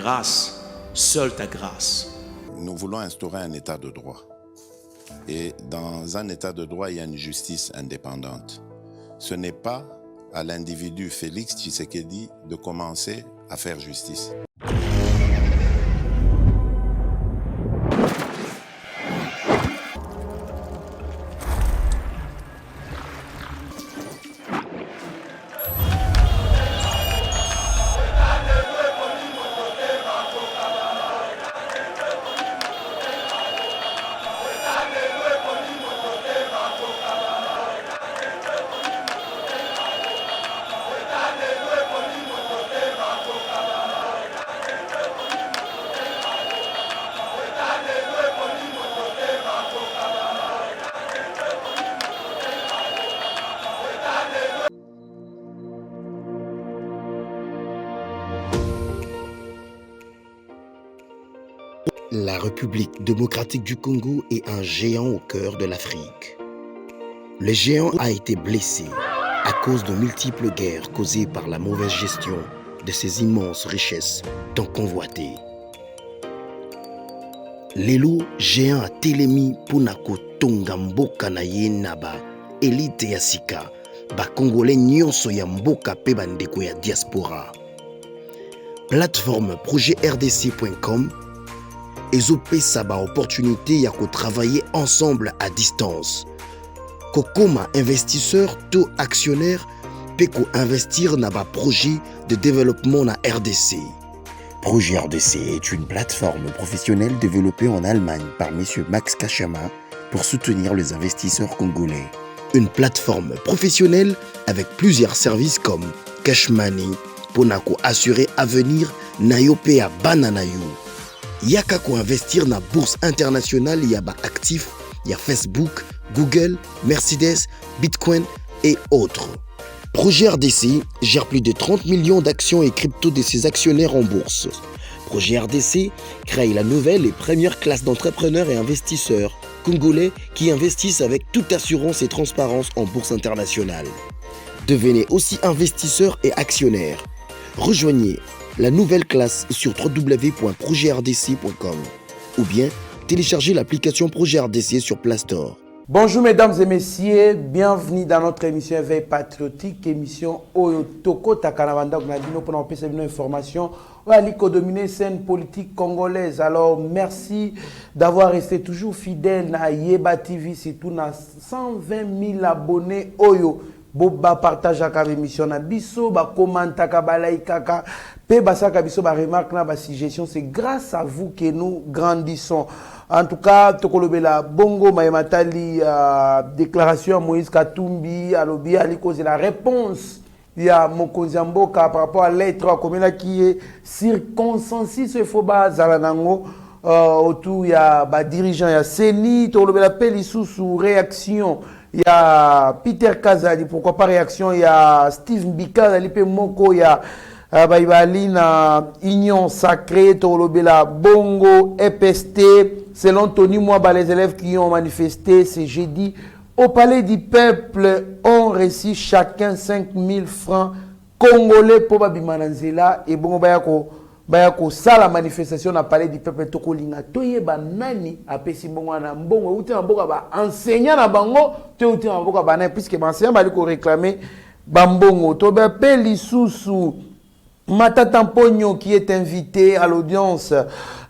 grâce, seule ta grâce. Nous voulons instaurer un état de droit. Et dans un état de droit, il y a une justice indépendante. Ce n'est pas à l'individu Félix Tshisekedi de commencer à faire justice. La République démocratique du Congo est un géant au cœur de l'Afrique. Le géant a été blessé à cause de multiples guerres causées par la mauvaise gestion de ses immenses richesses tant convoitées. Lelo géant a telemi pona kotonga mboka na ye na ba élite ya sika ba congolais nyonso ya mboka pe bandeko ya diaspora. Plateforme projetrdc.com ezopesa ba opportunité ya ko travailler ensemble à distance. Kokoma investisseur to actionnaire pe ko investir na ba projet de développement na RDC. Projet RDC est une plateforme professionnelle développée en Allemagne par M. Max Kachama pour soutenir les investisseurs congolais. Une plateforme professionnelle avec plusieurs services comme Cash Money, Ponako assurer avenir Nayope à Bananayu. Yaka ko investir na bourse internationale yaba actifs, y a Facebook, Google, Mercedes, Bitcoin et autres. Projet RDC gère plus de 30 millions d'actions et crypto de ses actionnaires en bourse. Projet RDC crée la nouvelle et première classe d'entrepreneurs et investisseurs congolais qui investissent avec toute assurance et transparence en bourse internationale. Devenez aussi investisseur et actionnaire. Rejoignez la nouvelle classe sur www.projetrdc.com ou bien téléchargez l'application Projet RDC sur Play Store. Bonjour mesdames et messieurs, bienvenue dans notre émission Éveil Patriotique, émission Oyo Toko Takanavanda Gnadino pour nous passer une information au dominer scène politique congolaise. Alors merci d'avoir resté toujours fidèle à Yeba TV, c'est tout na 120 000 abonnés Oyo. Boba partage avec l'émission na biso, ba commenta ka ba like ka pe ba saka biso ba remarque na ba suggestion, c'est grâce à vous que nous grandissons. En tout cas, tokolobela bongo mayematali déclaration Moïse Katumbi alobi aliko c'est la réponse. Il y a Mokonzi Mboka par rapport à lettre comme là qui est circonsensus il faut ba zalanango autour il y a ba dirigeant il y a Seni tokolobela peli sous réaction. Il y a Peter Kazali, pourquoi pas réaction. Il y a Steve Mbika, Alipe Moko, il y a Baïbalina, Union Sacrée, Tolobela, Bongo, EPST. Selon Tony Mwaba, les élèves qui ont manifesté, c'est jeudi. Au Palais du Peuple, on reçu chacun 5 000 francs congolais pour Babimananzela. Et Bongo Bayako, ça la manifestation na Palais du Peuple tokolinga toye banani apesi bongo na mbongo uti na mboka ba enseignant na bango te uti na mboka bana puisque ba enseignant bali ko réclamer bambongo to ba peli susu Matata Mpogno qui est invité à l'audience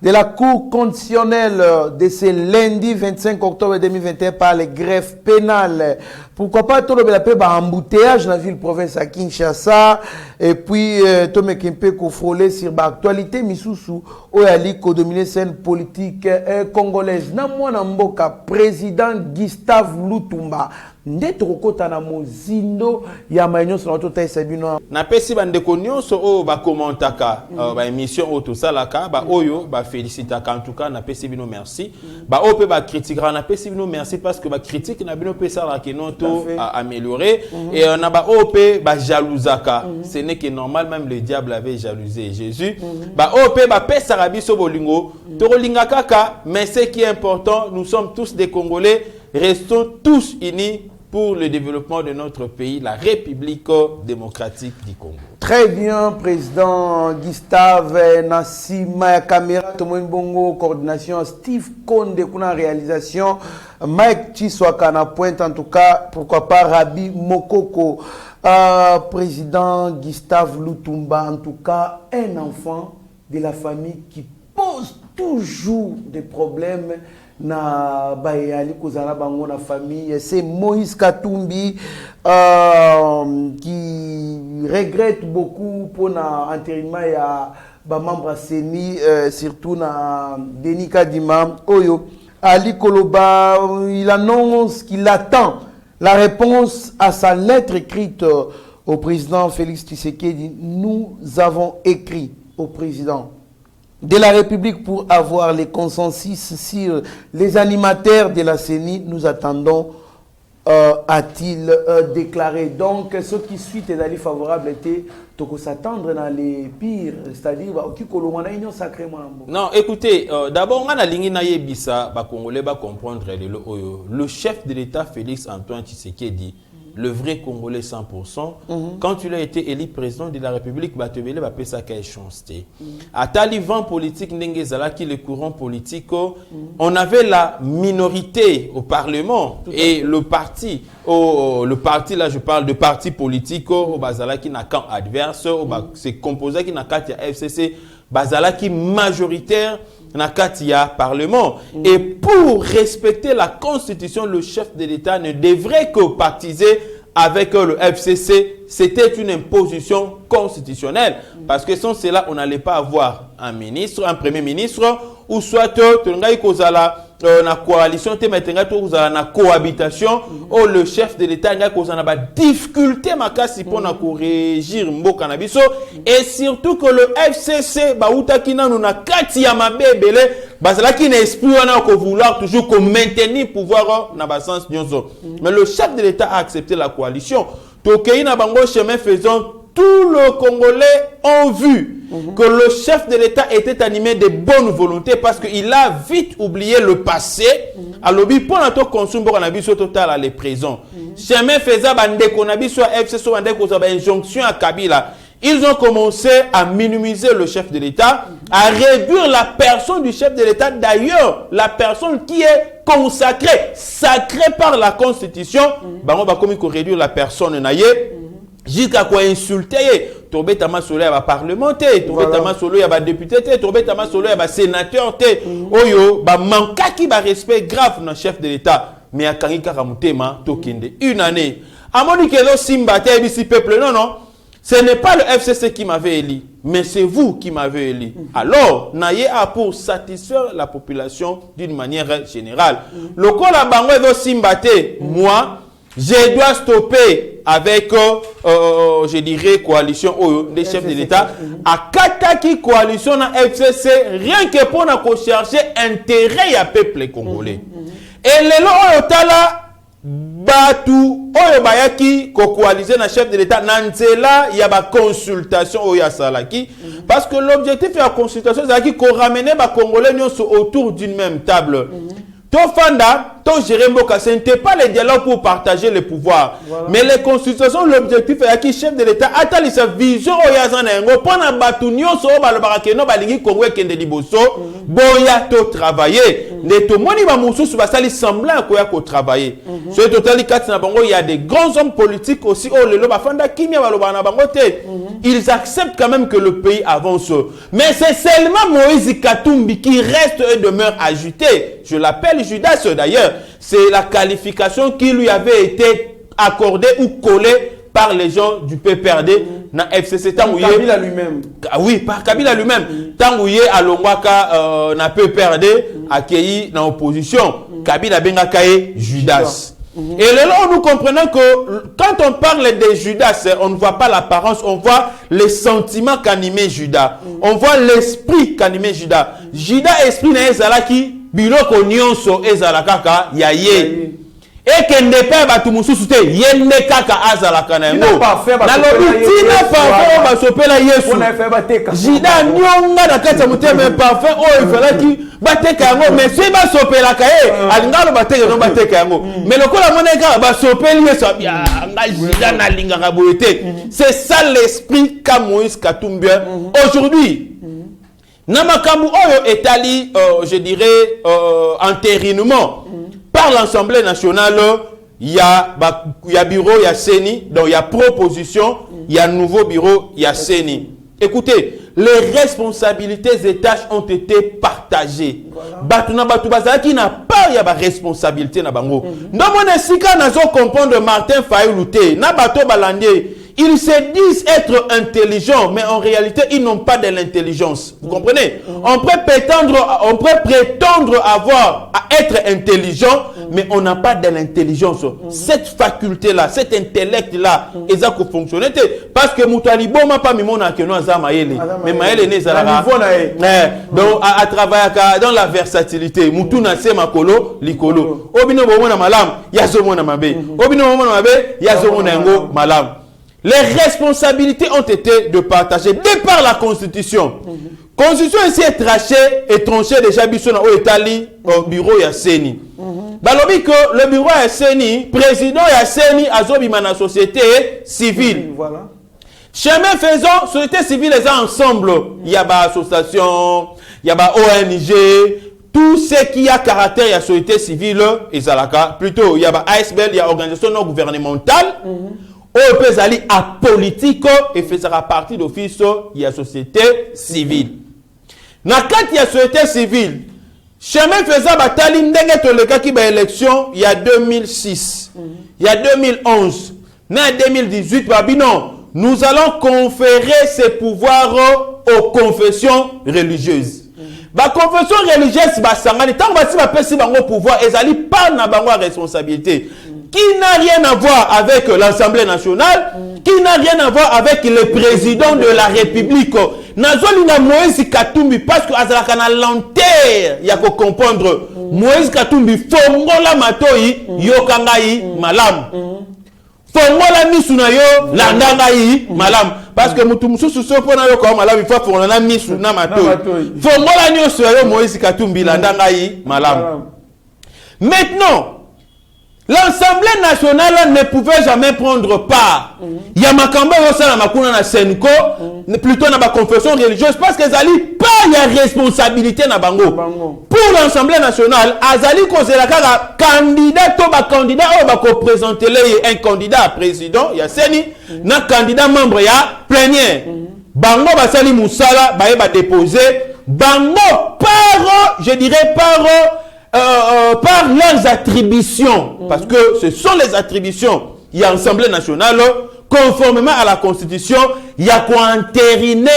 de la Cour constitutionnelle de ce lundi 25 octobre 2021 par les greffes pénales. Pourquoi pas tout le monde a embouteillage dans la ville-province à Kinshasa et puis Tome Kempe frôler sur l'actualité Misusu Oyali ko dominer scène politique congolaise. Namwana Mboka président Gustave Lutumba ndete kokota na mozindo ya maño sur notre tête bino na pesi bandeko nyonso o ba commentaka ba émission o to salaka ba oyo ba félicitaka en tout cas na pesi bino merci ba o pe ba critiquera na pesi bino merci parce que ba critique na bino pe sala ke non to améliorer et na ba o pe ba jalousaka ce n'est que normal, même le diable avait jalousé Jésus ba o pe ba pesa rabiso bolingo to linga kaka mais ce qui est important nous sommes tous des Congolais, restons tous unis pour le développement de notre pays, la République démocratique du Congo. Très bien, président Gustave Nassima ya caméra Tomoin Bongo, coordination Steve Konde kuna réalisation, Mike Chiswaka na pointe en tout cas, pourquoi pas Rabi Mokoko, président Gustave Lutumba, en tout cas un enfant de la famille qui pose toujours des problèmes na bayali kozala bango na famille. C'est Moïse Katumbi qui regrette beaucoup pour na enterrement ya ba membre Seni, surtout na Denis Kadima Oyo. Ali Koloba, il annonce qu'il attend la réponse à sa lettre écrite au président Félix Tshisekedi. Nous avons écrit au président de la République pour avoir les consensus sur les animateurs de la CENI. Nous attendons, a-t-il déclaré. Donc, ce qui suit est d'aller favorable était de s'attendre dans les pires, c'est-à-dire qui union sacrément. Non, écoutez, d'abord, on a la Congolais va comprendre le chef de l'État Félix Antoine Tshisekedi, le vrai Congolais 100%, quand il a été élu président de la République, Batebele va payer sa chance. À Taliban politique, qui le courant politique, on avait la minorité au Parlement et le parti, là je parle de parti politique, au Bazala qui n'a qu'un adverse, c'est composé qui n'a qu'un FCC, Bazala qui majoritaire na Katia Parlement. Et pour respecter la Constitution, le chef de l'État ne devrait que partiser avec le FCC. C'était une imposition constitutionnelle. Parce que sans cela, on n'allait pas avoir un ministre, un premier ministre, ou soit na coalition, na cohabitation, ou le chef de l'État a difficulté pour corriger Mboka na biso, et surtout que le FCC qui n'esprit vouloir toujours maintenir le pouvoir na sens. Mais le chef de l'État a accepté la coalition. Tokei na bango chemin faisant, tous les Congolais ont vu que le chef de l'État était animé de bonne volonté parce qu'il a vite oublié le passé. Alors, pour notre consommation, on a vu total à les présents. Chemin faisant, on a vu sur FCC, on a injonction à Kabila. Ils ont commencé à minimiser le chef de l'État, à réduire la personne du chef de l'État. D'ailleurs, la personne qui est consacrée, sacrée par la Constitution, on va comme réduire la personne naïe. Jusqu'à quoi insulter, tomber tama solo ya ba parlementaire, tomber tama solo ya ba député, tomber tama solo ya ba sénateur, oyo ba manka ki ba respect grave dans chef de l'État. Mais à Kangika Ramutema tokende une année. Amoni kelo simba te bisi peuple non. Ce n'est pas le FCC qui m'avait élu, mais c'est vous qui m'avez élu. Alors, Naye a pour satisfaire la population d'une manière générale. Le col à Bango veut simbater, moi, je dois stopper avec, je dirais, coalition des chefs de l'État. À Kataki coalition na FCC, rien que pour nous chercher intérêt à peuple congolais. Et les lois Batu oyo bayaki ko coaliser na chef de l'État nanzela ya ba consultation oya salaki parce que l'objectif de la consultation c'est qu'on ramener ba congolais autour d'une même table. Tofanda, to gérer Mboka, ce n'était pas le dialogue pour partager le pouvoir. Voilà. Mais les consultations, l'objectif est que chef de l'État attend sa vision au Yazanengo, pendant Batunio, so Balobarakeno, Balingi, Kongo, Kende Liboso, Boya, to travailler. Les Tomoni Mamoussou, Subasali, semblant à quoi travailler. Sur le total, il y a des grands hommes politiques aussi, oh, le Lobafanda, Kimia, Balobana Bangote. Ils acceptent quand même que le pays avance. Mais c'est seulement Moïse Katumbi qui reste et demeure agité. Je l'appelle Judas d'ailleurs. C'est la qualification qui lui avait été accordée ou collée par les gens du PPRD na FCC. Kabila lui-même. Ah oui, par Kabila lui-même. Tangouye à Longwaka na PPRD accueilli dans l'opposition. Kabila Bengakaye Judas. Et là, nous comprenons que quand on parle de Judas, on ne voit pas l'apparence, on voit les sentiments qu'animait Judas. On voit l'esprit qu'animait Judas. Judas, esprit n'est ezalaki, biloko nyonso ezalakaka yaye. et que ne pas batu mususu te yende kaka azalaka na yango na lobi tina parfum basopela Yesu jida nyonga na kati ya mutema parfum o ifelaki bateka yango mais si basopelaka alingalo bateka no bateka yango mais lokola moneka basopeli Yesu nga jida na lingaka boyete. C'est ça l'esprit qu'a Moïse Katumbi aujourd'hui. Namakambu oyo etali je dirais entérinement par l'Assemblée nationale. Il y a bureau, il y a Seni, donc il y a proposition, il y a nouveau bureau, il y a Seni. Écoutez, les responsabilités et tâches ont été partagées. Batuna Batubazala qui n'a pas de responsabilité na bango. Dans mon esika nazo comprendre Martin Fayoulouté, na bato balandier. Ils se disent être intelligents, mais en réalité, ils n'ont pas de l'intelligence. Vous comprenez? On peut prétendre avoir à être intelligent, mais on n'a pas de l'intelligence. Cette faculté-là, cet intellect-là, ils ont fonctionné. Parce que Moutali Boma pas mimona que nous avons mais Maël est né donc à travers dans la versatilité, Moutuna se makolo likolo. Obino bomona malam, yazomo na mabe. Obino bomona mabe, yazomo na ngo malam. Les responsabilités ont été de partager de par la Constitution. Constitution ici est tranchée déjà bisona au Italie au bureau ya Seni. Balobi que le bureau ya Seni, président ya Seni azobima na société civile. Voilà. Chemin faisant, société civile les ensemble. Il y a ba association, il y a ba ONG, tout ce qui a caractère ya société civile ezalaka. Plutôt il y a ba ASBL, il y a organisation non gouvernementale. Au pesali à politique et faisera partie d'office il y a société civile. Na kati ya société civile, chemin faisant batali ndenge toleka ki ba élection il y a 2006, il y a 2011, na 2018 babino, nous allons conférer ces pouvoirs aux confessions religieuses. Ba confession religieuse ba sangani tant basi ba pesi bango pouvoir ezali pas na bango responsabilité. Qui n'a rien à voir avec l'Assemblée nationale, qui n'a rien à voir avec le président de la République. Nazoli na Moïse Katumbi parce que azalaka na lenteur ya ko comprendre. Moïse Katumbi fongola matoi yokangai malam. Fongola misu na yo landangai malam parce que mutu mususu so pona yo ko malam il faut fongola misu na matoi. Fongola nyoso yo Moïse Katumbi landangai malam. Maintenant l'Assemblée nationale ne pouvait jamais prendre part. Il y a Makambo Yosana Makuna na Senko, plutôt dans la confession religieuse, parce qu'ils n'allaient pas, il y a responsabilité na bango. Pour l'Assemblée nationale, Azali Kozelaka, candidat, candidat, on va présenter un candidat à président, il y a Seni, un candidat membre, il y a plénière. Bango Basali Moussala, va déposer, Bango par, je dirais par leurs attributions, parce que ce sont les attributions, il y a l'Assemblée nationale, conformément à la Constitution, il y a quoi entériner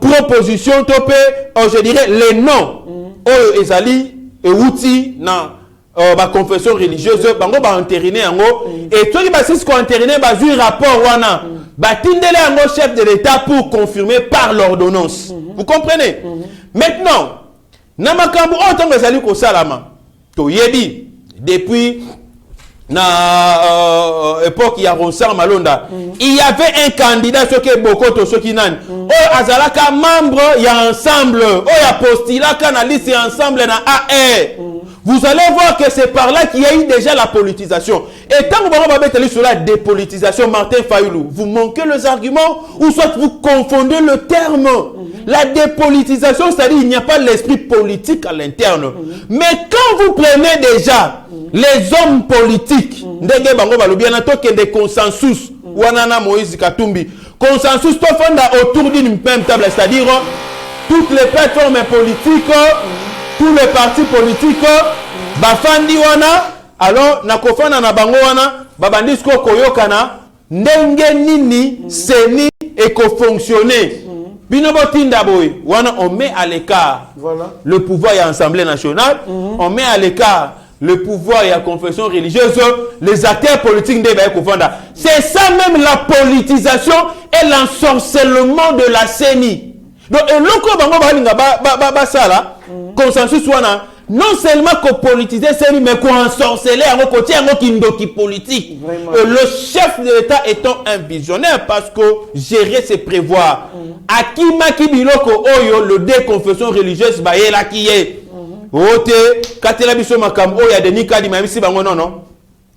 proposition topé, je dirais les noms, ezali et outils dans la confession religieuse, bango ba entériner yango, et toi qui ba sis ko entériner ba ju rapport wana, ba tindele yango chef de l'État pour confirmer par l'ordonnance. Vous comprenez? Maintenant, Namakambu otango ezali ko salama. To yebi depuis na époque ya Ronsard Malonda, il y avait un candidat ce que Bokoto ce qui nan. O azalaka membre ya ensemble, o ya postila kana liste ensemble na AR. Vous allez voir que c'est par là qu'il y a eu déjà la politisation. Et tant que vous avez sur la dépolitisation, Martin Fayoulou, vous manquez les arguments ou soit vous confondez le terme. La dépolitisation, c'est-à-dire qu'il n'y a pas l'esprit politique à l'interne. Mais quand vous prenez déjà les hommes politiques, des consensus, Wanana Moïse Katumbi, consensus autour d'une même table, c'est-à-dire toutes les plateformes politiques, tous les partis politiques, bafandi wana, alors nakofana na bango wana, babandisko koyokana, ndenge nini seni eko fonctionner. On met à l'écart le pouvoir et l'Assemblée nationale, on met à l'écart le pouvoir et la confession religieuse, les acteurs politiques. C'est ça même la politisation et l'ensorcellement de la CENI. Donc, consensus non seulement qu'on politiser c'est mais qu'on ensorceler en côté en kindoki politique. Le chef de l'État étant un visionnaire parce que gérer c'est prévoir. Akima kibiloko oyo le déconfession religieuse ba yela ki est. Ote katela biso makam oya de nikadi mamisi bango non.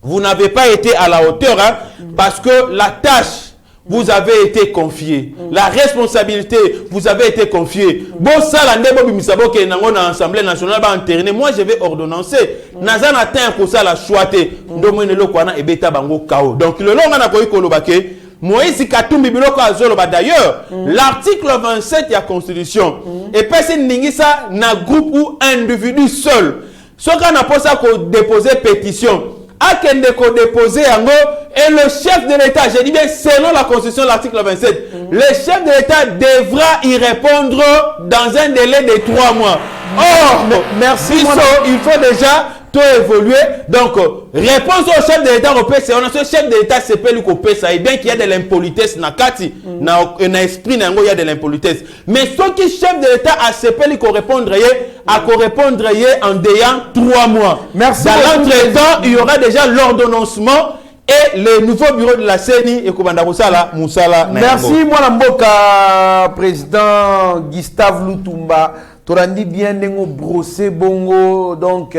Vous n'avez pas été à la hauteur hein, parce que la tâche vous avez été confié. La responsabilité vous avez été confiée. Bon ça la ndebo bimisabo ke nango na Assemblée nationale ba entériné. Moi je vais ordonnancer. Naza na temps ko ça la choité. Ndomo ne lokwana ebeta bango kao. Donc le longa na koyi kolobake Moïse Katumbi biloko azoloba d'ailleurs l'article 27 de la Constitution et personne ningisa na groupe ou individu seul. Ce qu'on a pour ça qu'on déposer pétition à qu'elle déposer yango et le chef de l'État, je dis bien selon la Constitution l'article 27, le chef de l'État devra y répondre dans un délai de 3 mois. Oh, merci. Il faut déjà tout évoluer. Donc, réponse au chef de l'État européen, c'est on a ce chef de l'État s'appelle Lucopé, ça est bien qu'il y a de l'impolitesse na kati, na esprit il y a de l'impolitesse. Mais ce qui chef de l'État a s'appelle qu'on répondrait en déant 3 mois. Merci. Dans l'entretemps, il y aura déjà l'ordonnancement et le nouveau bureau de la CENI et Koubanda Moussala. Merci, moi Mboka, président Gustave Lutumba. Torandi bien nengo brossé bongo donc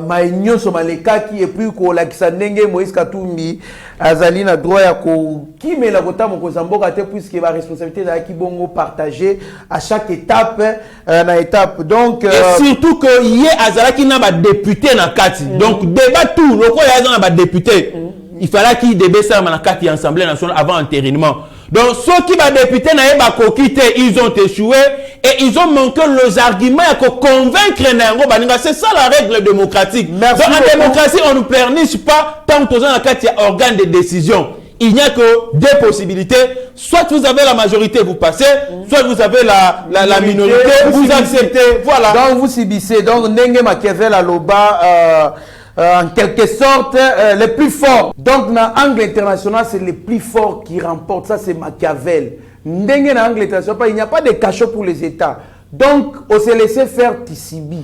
maïnyo somaleka qui et puis ko lakisa ndenge Moïse Katumbi azali na droit ya ko kimela kota moko zamboka te puisque la responsabilité da ki bongo partagée à chaque étape na étape donc et surtout que yé azalaki na ba député na kati donc débat tout loko ya na ba député il fallait qu'il débat ça na kati assemblée nationale avant entérinement. Donc ceux qui va député na yeba kokite ils ont échoué et ils ont manqué les arguments pour convaincre nango baninga. C'est ça la règle démocratique. Merci. Donc en démocratie on ne perniche pas tant que dans la carte il y a organe de décision. Il n'y a que deux possibilités. Soit vous avez la majorité, vous passez. Soit vous avez la minorité, vous acceptez. Voilà. Donc vous subissez. Donc Nenge Machiavel Aloba en quelque sorte les plus forts. Donc dans l'angle international c'est les plus forts qui remportent. Ça c'est Machiavel. Ndengue dans l'angle international il n'y a pas de cachot pour les États. Donc on s'est laissé faire Tissibi.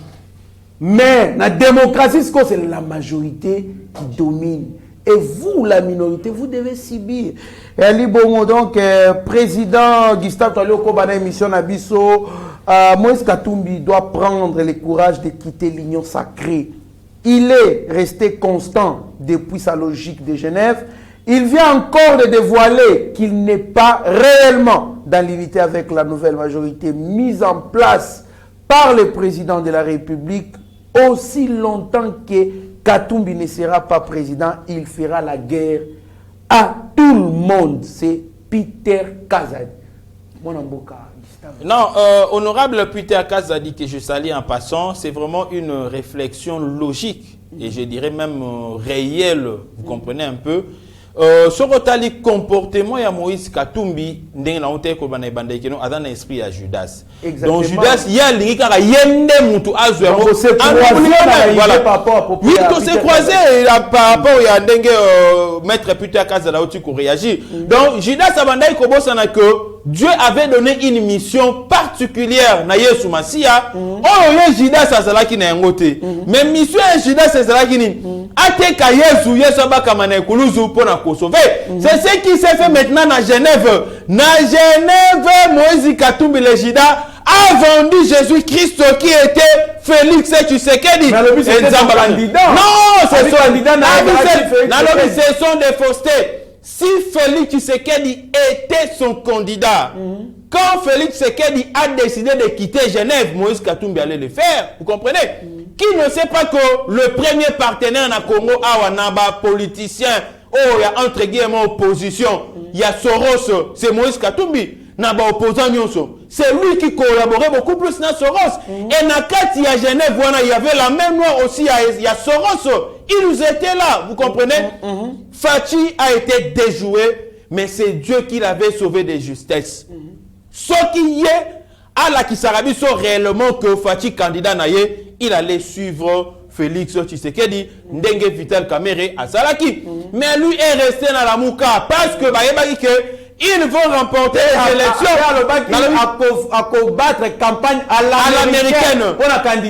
Mais la démocratie c'est la majorité qui domine. Et vous, la minorité, vous devez subir. Et Ali Bongo, donc, président Gustave Taloko, dans l'émission Nabiso, Moïse Katumbi doit prendre le courage de quitter l'union sacrée. Il est resté constant depuis sa logique de Genève. Il vient encore de dévoiler qu'il n'est pas réellement dans l'unité avec la nouvelle majorité mise en place par le président de la République aussi longtemps que Katumbi ne sera pas président, il fera la guerre à tout le monde. C'est Peter Kazadi. Non, honorable Peter Kazadi, que je salue en passant, c'est vraiment une réflexion logique et je dirais même réelle, vous comprenez un peu. Ce retali comportement ya Moïse Katumbi ndenge na ote ko bana ibanda ikeno adana esprit ya Judas. Exactement. Donc Judas ya lingi kaka yende mutu azwe mo voilà. Oui, to se croisé par rapport ya ndenge maître Peter Kazala oti ko réagir. Donc Judas abanda ko bosana que Dieu avait donné une mission particulière na Yesu Masia. Oh Judas azala ki na ngote. Mais mission ya Judas azala ki ni ate ka Yesu abaka mana kuluzu pona ko sauver. C'est ce qui s'est fait maintenant à Genève. Na Genève, Moïse Katumbi le Judas a vendu Jésus-Christ qui était Félix Tshisekedi. Mais le but c'était son candidat. Non, c'est son candidat. Ce sont des faussetés. Si Félix Tshisekedi était son candidat, quand Félix Tshisekedi a décidé de quitter Genève, Moïse Katumbi allait le faire. Vous comprenez? Qui ne sait pas que le premier partenaire na Congo, Awanaba, politicien, oh, il y a entre guillemets opposition, il y a Soros, c'est Moïse Katumbi. Naba opposant Nyonso. C'est lui qui collaborait beaucoup plus dans Soros. Et Nakati à Genève, voilà, il y avait la même loi aussi, il y a Soros. Il nous était là, vous comprenez? Fachi a été déjoué, mais c'est Dieu qui l'avait sauvé de justesse. Ce qui est à la Kisarabi sont réellement que Fachi candidat naïe, il allait suivre Félix Tshisekedi, Ndenge Vital Kamere à Salaki. Mais lui est resté dans la Mouka parce que ils vont remporter les élections. À combattre campagne à l'américaine.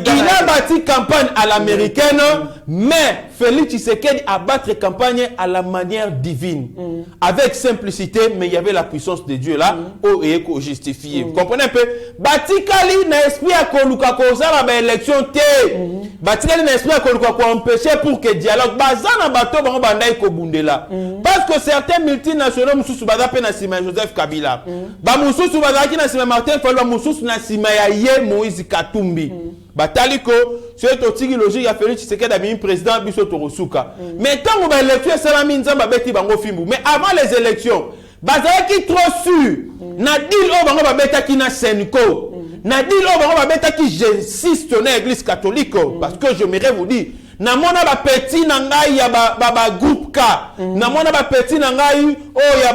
Il a bâti campagne à l'américaine, mais Félix Tshisekedi a battu campagne à la manière divine. Avec simplicité, mais il y avait la puissance de Dieu là, et justifié. Vous comprenez un peu? Batikali n'a esprit à Koluka Kozala ba élection té. Batikali n'a esprit à Koluka ko empêcher pour que dialogue bazana bato bango bandai ko bundela. Parce que certains multinationaux mususu bazape na sima Joseph Kabila. Ba mususu bazaki na sima Martin Fayulu, ba mususu na sima ya ye Moïse Katumbi. Bataliko c'est otiki logique ya Félix Tshisekedi ami président biso torosuka. Mais tant que ba élection salami nzamba beti bango fimbu. Mais avant les élections, bazaki trop sûr. Na deal o bango ba betaki na Senko. Na deal o bango ba betaki j'insiste na église catholique parce que je m'aimerais vous dire na mona ba petit na ngai ya ba groupe K. Na mona ba petit na ngai o ya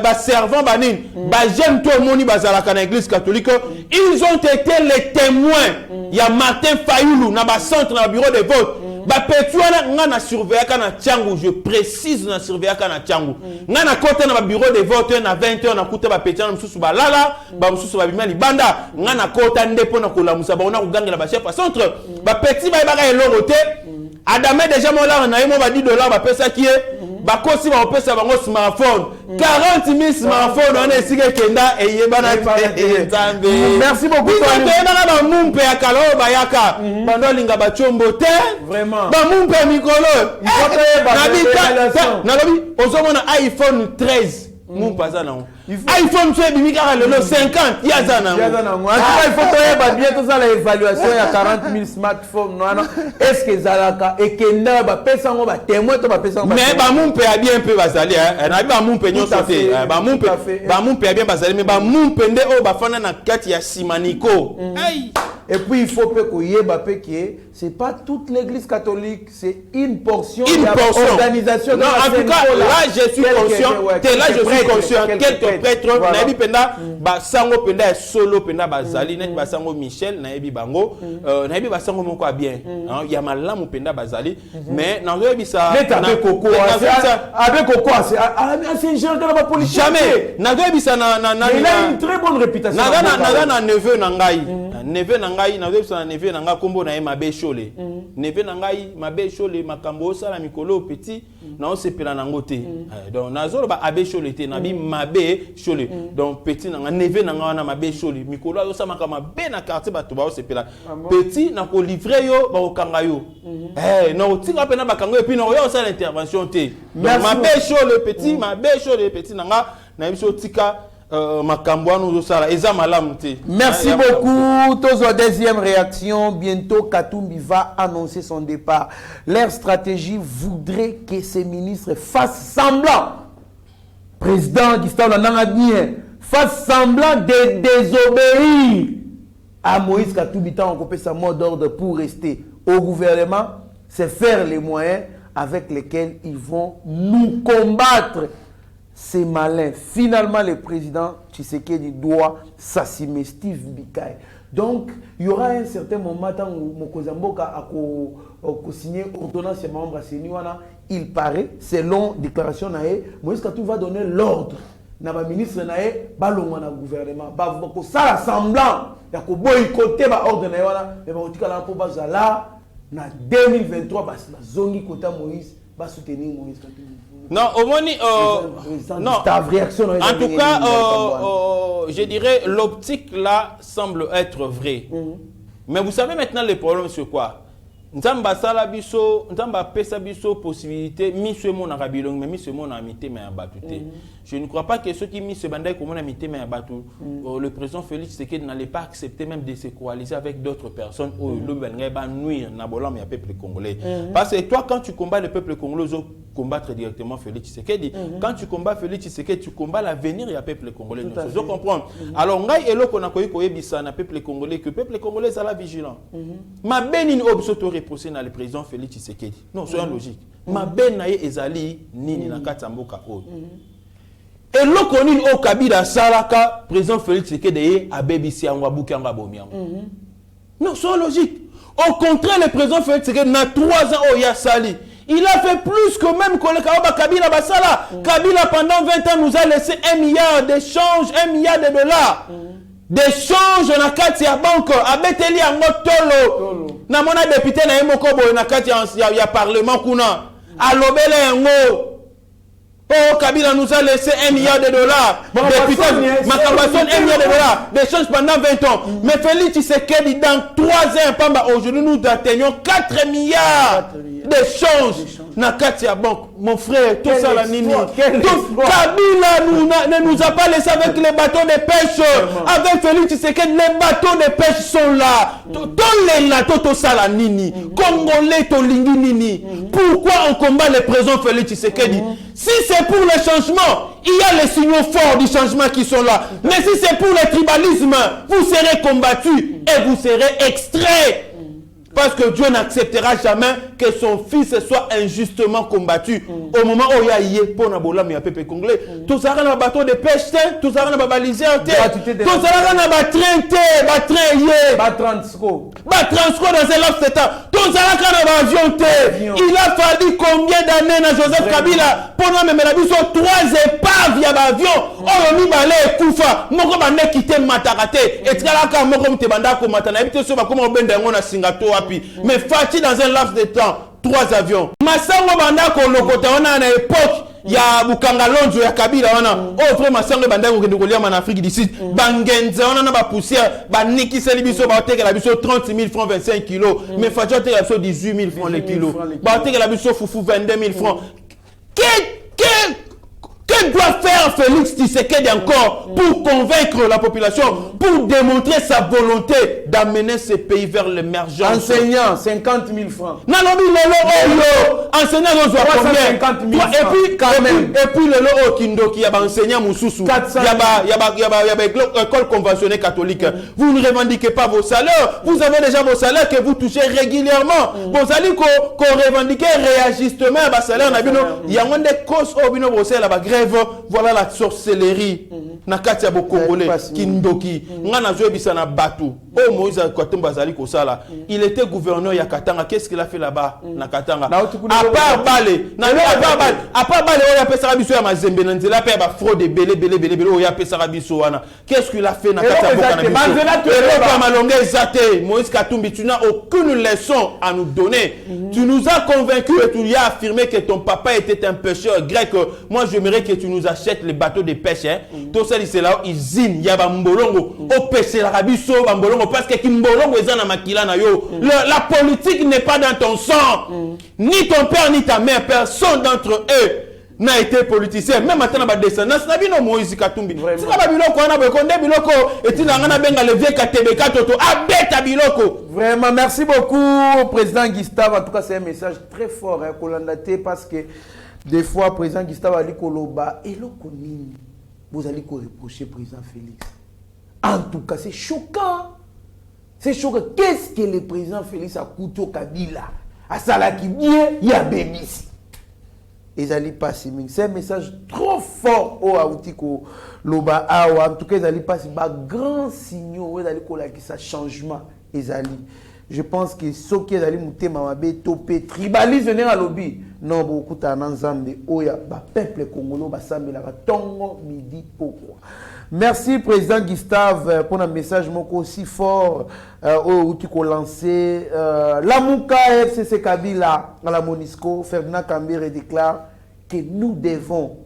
ba servant banin. Ba jeune tout moni bazalaka na église catholique. Ils ont été les témoins. Il y a Martin Fayulu na ba centre na bureau de vote. Ba petit wana nga na surveiller kana Tchangu, je précise na surveiller kana Tchangu. Nga na côté na ba bureau de vote na 20h na kuta ba petit na mususu ba lala, ba mususu ba bimali banda, nga na côté ndepo na kolamusa ba ona kugangela ba chef à centre. Ba petit ba ba elorote. Adamé déjà mon là na yemo ba $10 ba pesa ki ba kosi ba pesa bango smartphone 40 000 smartphone on est sigue kenda et yebana nzambe. Merci beaucoup toi. Na ba mumpe ya kalo ba yaka bando linga ba chombo te vraiment ba mumpe mikolo na lobi ozomona iPhone 13 mon pas na iPhone tu bimi kaka le 50 ya zana il faut que bien tout ça l'évaluation il y a 40 000 smartphones non est-ce que zalaka et kenda ba pesa ngo ba témoin to ba pesa mais ba mumpe a bien peu bazali na ba mumpe nyoso te ba mumpe a bien bazali mais ba mumpe nde o ba fana na kati ya simaniko. Et puis il faut que yeba pe que c'est pas toute l'église catholique, c'est une portion d'organisation. Non, en tout cas, là je suis conscient, là je suis conscient, quelques prêtres, naebi penda ba sango penda solo penda bazali net ba sango Michel naebi bango, naebi ba sango moko bien. Il y a malamu penda bazali, mais na naebi ça avec Coco, c'est un genre de la politique. Jamais. Naebi ça na il a une très bonne réputation. Na neveu nangai. Neveu nangai na web sana neveu nanga kombo na mabe chole neveu nangai mabe chole makambo sala mikolo petit na on sepela nango te donc nazolo ba abe chole te na bi mabe chole donc petit nanga neveu nanga wana mabe chole mikolo ayo sama kama be na quartier bato ba sepela petit na ko livrer yo ba okanga yo na otinga pe na bakango et puis na yo sala intervention te mabe chole petit nanga na biso tika. Merci beaucoup. Tozo deuxième réaction. Bientôt, Katumbi va annoncer son départ. Leur stratégie voudrait que ces ministres fassent semblant. Président Gustave Nangadien fasse semblant de désobéir à Moïse Katumbi. On coupe sa mot d'ordre pour rester au gouvernement. C'est faire les moyens avec lesquels ils vont nous combattre. C'est malin. Finalement, le président Tshisekedi doit s'assumer. Steve Bikai. Donc, il y aura un certain moment où Mokozamboka a signé ordonnance à membre Seniwana. Il paraît, selon déclaration nae, Moïse Katumbi va donner l'ordre. Naba ministre nae, balongwa na gouvernement. Ba ko sala semblant ya ko boycotter ba ordre nae wana, mais ba otikala po bazala na 2023 ba zongi kota Moïse ba soutenir Moïse Katumbi. Non, au moins, non. En tout cas, je dirais, l'optique là semble être vraie. Mais vous savez maintenant le problème sur quoi? Nzamba sala biso, nzamba pesa biso possibilité, miso mon arabilong, mais miso mon amité mais abatute. Je ne crois pas que ceux qui mis ce bandai comme on amité mais abattu, le président Félix Tshisekedi n'allait pas accepter même de se coaliser avec d'autres personnes où le bengai va nuire nabolam et peuple congolais. Parce que toi quand tu combats le peuple congolais, tu combattre directement Félix Tshisekedi. Quand tu combats Félix Tshisekedi, tu combats l'avenir du peuple congolais. Tu dois comprendre. Alors ngai elo kona koyi koyebisa na peuple congolais que peuple congolais est vigilant. Ma benine obsoto reposer na le président Félix Tshisekedi. Non, soyons logiques. Ma ben na ye ezali nini na katamboka o. Et l'okonin au Kabila Salaka, président Félix Tshisekedi a bébisi en wabuki en wabomiam. Non, soyons logiques. Au contraire, le président Félix Tshisekedi na 3 ans au Yassali. Il a fait plus que même Kabila Basala. Kabila, pendant 20 ans, nous a laissé 1 milliard d'échanges, 1 milliard de dollars. D'échanges na kati ya banque. Abeteli yango tolo. Na mona député na yemoko boy na kati ya parlement kuna. Alobele yango. Oh, Kabila nous a laissé 1 milliard de dollars. Député, Makambasson, 1 milliard de dollars. D'échanges pendant 20 ans. Mais Félix Tshisekedi, dans 3 ans, aujourd'hui, nous atteignons 4 milliards d'échanges. Na Katia Bank, mon frère, tout ça la nini. Kabila ne nous a pas laissé avec les bateaux de pêche. Avec Félix Tshisekedi, les bateaux de pêche sont là. Tous les latos, tout ça la nini. Congolais, tolingi nini. Pourquoi on combat les présents Félix Tshisekedi? Si c'est pour le changement, il y a les signaux forts du changement qui sont là. Mais si c'est pour le tribalisme, vous serez combattus et vous serez extraits. Parce que Dieu n'acceptera jamais que son fils soit injustement combattu. Au moment où il y a yé, pour Nabola, mais il y a peuple congolais. Tout ça, il y a un bateau de pêche, tout ça, il y a un balisé, tout ça, il y a un transco dans un laps de temps. Tout ça, il y a un avion. Il a fallu combien d'années à Joseph Kabila pour nous mettre 3 épaves, il y a un avion. Oh, il y a un Koufa. Moko bande quitté Matarate. Et tu as là, moko mtebanda ko matana. Et puis, comme on bende à Singapour. Mais Fati dans un laps de temps 3 avions. Massango banda ko lokota wana na époque ya Bukanga Lonjo ya Kabila wana. Oh frère Massango banda ko kende kolia en Afrique du Sud. Bangenza wana na ba poussière ba nikiseli biso ba teke la biso 30 000 francs 25 kilos. Mais Fati teke la biso 18 000 francs les kilos. Ba teke la biso foufou 22 000 francs. Que doit faire Félix Tshisekedi encore pour convaincre la population, pour démontrer sa volonté d'amener ce pays vers l'émergence? Enseignant, 50 000 francs. Non, enseignant, nous avons combien? Et puis le lot Kindoki, il y a un enseignant Moussousou, il y a une école conventionnelle catholique. Vous ne revendiquez pas vos salaires, vous avez déjà vos salaires que vous touchez régulièrement. Vous allez qu'on revendique réajustement à vos salaires. Il y a des causes au bino bossé la grève. Voilà la sorcellerie. Nakati ya Congolais Kindoki. Ngana zoe bisana batu. Oh Moïse Katumba zali kosala. Il était gouverneur ya Katanga. Qu'est-ce qu'il a fait là-bas na Katanga? À part Balé. À part Balé, on a fait Sarabiso ya Mazembe Nanzela pe ba fraude belé on a fait Sarabiso wana. Qu'est-ce qu'il a fait na Katanga? Moïse Katumbi, tu n'as aucune leçon à nous donner. Tu nous as convaincus et tu lui as affirmé que ton papa était un pêcheur grec. Moi, j'aimerais que tu nous achètes les bateaux de pêche. Tout ça, c'est là où ils zinent. Il y a Bambolongo. Au pêche, la Rabiso, Bambolongo. Parce que Kimbolongo est dans Makila na yo. La politique n'est pas dans ton sang. Ni ton père, ni ta mère. Personne d'entre eux n'a été politicien. Même maintenant, ma descendance, n'a pas Moïse Katumbi. C'est pas Biloko, on a besoin Biloko. Et tu n'as pas le vieux KTBK Toto. Abeta Biloko. Vraiment, merci beaucoup, Président Gustave. En tout cas, c'est un message très fort, Kolandate, parce que des fois, Président Gustave a dit Koloba, et le Konini, vous allez reprocher Président Félix. En tout cas, c'est choquant. C'est choquant. Qu'est-ce que le Président Félix a coûté au Kabila? À Salaki bien, il y a Bémis. Et ils allaient passer. C'est un message trop fort au Aoutiko Loba. En tout cas, ils allaient passer. Grand signaux, ils allaient coller ça changement. Ils allaient. Je pense que ceux qui allaient monter Mamabe, topé, tribalisme à lobby. Non, beaucoup d'anzambe. Oya, peuple congolais, basambe la tongo midi pourquoi. Merci Président Gustave pour un message aussi fort où tu as lancé. La Mouka FCC Kabila à la Monisco, Ferdinand Kambere déclare que nous devons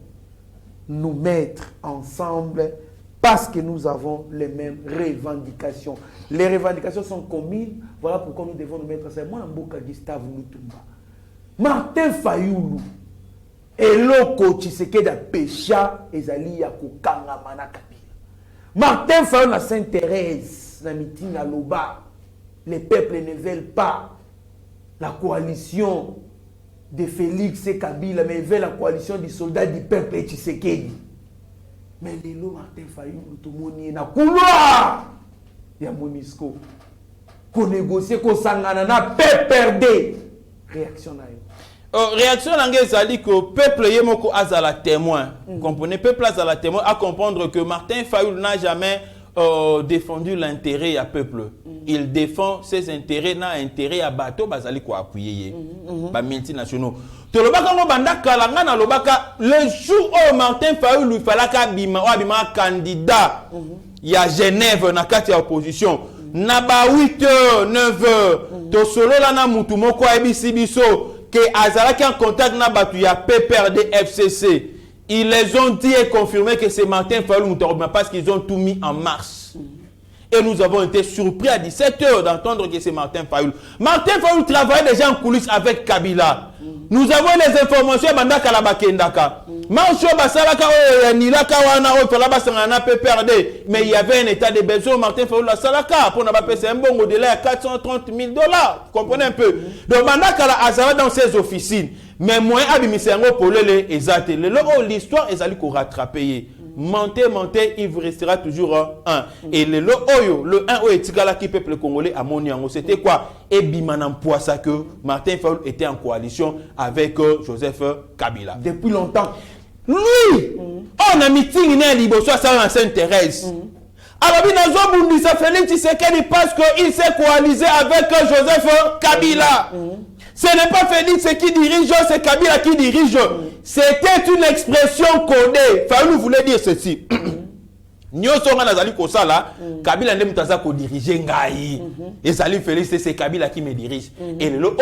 nous mettre ensemble parce que nous avons les mêmes revendications. Les revendications sont communes, voilà pourquoi nous devons nous mettre ensemble. Moi, Mouka Gustave Lutumba, Martin Fayoulou, Eloko Tshisekedi Pécha, Ezali Yakokanga Manaka. Martin Fayoulou à Sainte-Thérèse, la meeting à Loba, les peuples ne veulent pas la coalition de Félix et Kabila, mais ils veulent la coalition des soldats du peuple Tshisekedi. Mais les lots Martin Fayoulou, tout le monde est dans le couloir. Il y a Monisco. Qu'on négocie, qu'on s'engage, peuple perdé. Réaction à réaction langue zali que peuple yemoko azala témoin. Comprenez, peuple azala témoin à comprendre que Martin Fayoulou n'a jamais défendu l'intérêt à peuple. Il défend ses intérêts, na intérêt à bateau, bazali ko appuyer ba multinationaux. To lobaka ngo banda kalanga na lobaka le jour où Martin Fayulu lui falaka bima candidat ya Genève na kati ya opposition na ba 8h 9h to solo la na mutu moko ebisi biso que azalaki en contact na batu ya PPRD FCC. Ils les ont dit et confirmé que c'est Martin Fayulu parce qu'ils ont tout mis en marche. Et nous avons été surpris à 17h d'entendre que c'est Martin Fayulu. Martin Fayulu travaillait déjà en coulisses avec Kabila. Nous avons les informations banda kalabakendaka. Mancho basalaka nilaka wana falabasangana PPRD, mais il y avait un état de besoin. Martin Fayulu la salaka pour n'a pas un bon au-delà à $430 000. Vous comprenez un peu? Donc banda kala azala dans ses officines. Mais moi, abimisengo pour ezate. L'histoire est allée qu'on rattraper. Mentez, il vous restera toujours un. Et le 1 au etikala qui peuple congolais à Moniango, c'était quoi? Et bimanam poissa que Martin Fayulu était en coalition avec Joseph Kabila. Depuis longtemps. Lui, on a meeting né liboso à Sainte-Thérèse. Alors, Binazo Félix Tshisekedi parce qu'il s'est coalisé avec Joseph Kabila. Ce n'est pas Félix qui dirige, c'est Kabila qui dirige. C'était une expression codée. Fayulu voulait dire ceci. Nyoso nga nazali kosala, Kabila ndem taza ko diriger ngai. Et Zali Félix c'est Kabila qui me dirige. Et le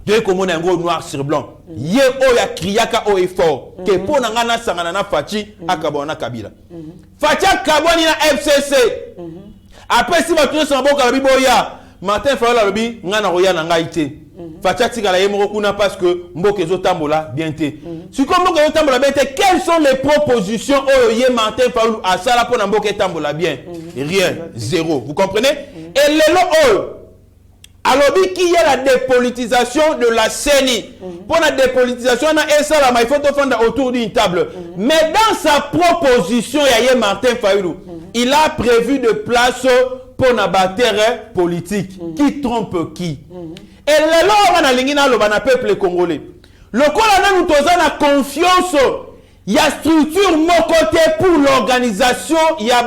Dieu comme on a un gros noir sur blanc. Ye oya kriaka o effort. Que pour nangana sangana na Fachi akabona Kabila. Fachi akaboni na FCC. Après si batouye sans bon kalabi boya, Martin Fayulu alobi ngana roya na ngai te. Fachi atikala ye moko kuna parce que mboke zo tambola bien te. Si comme mboke zo tambola bien te, quelles sont les propositions oye Martin Fayulu a sala pour na mboke tambola bien? Rien, zéro. Vous comprenez? Et le alobi qui y a la dépolitisation de la CENI. Pour la dépolitisation, il faut te fondre autour d'une table. Mais dans sa proposition, il y a Martin Fayulu. Il a prévu de place pour la bataille politique. Qui trompe qui? Et le on a peuple congolais. Le colonel nous a confiance. Il y a structure mon côté pour l'organisation. Il y a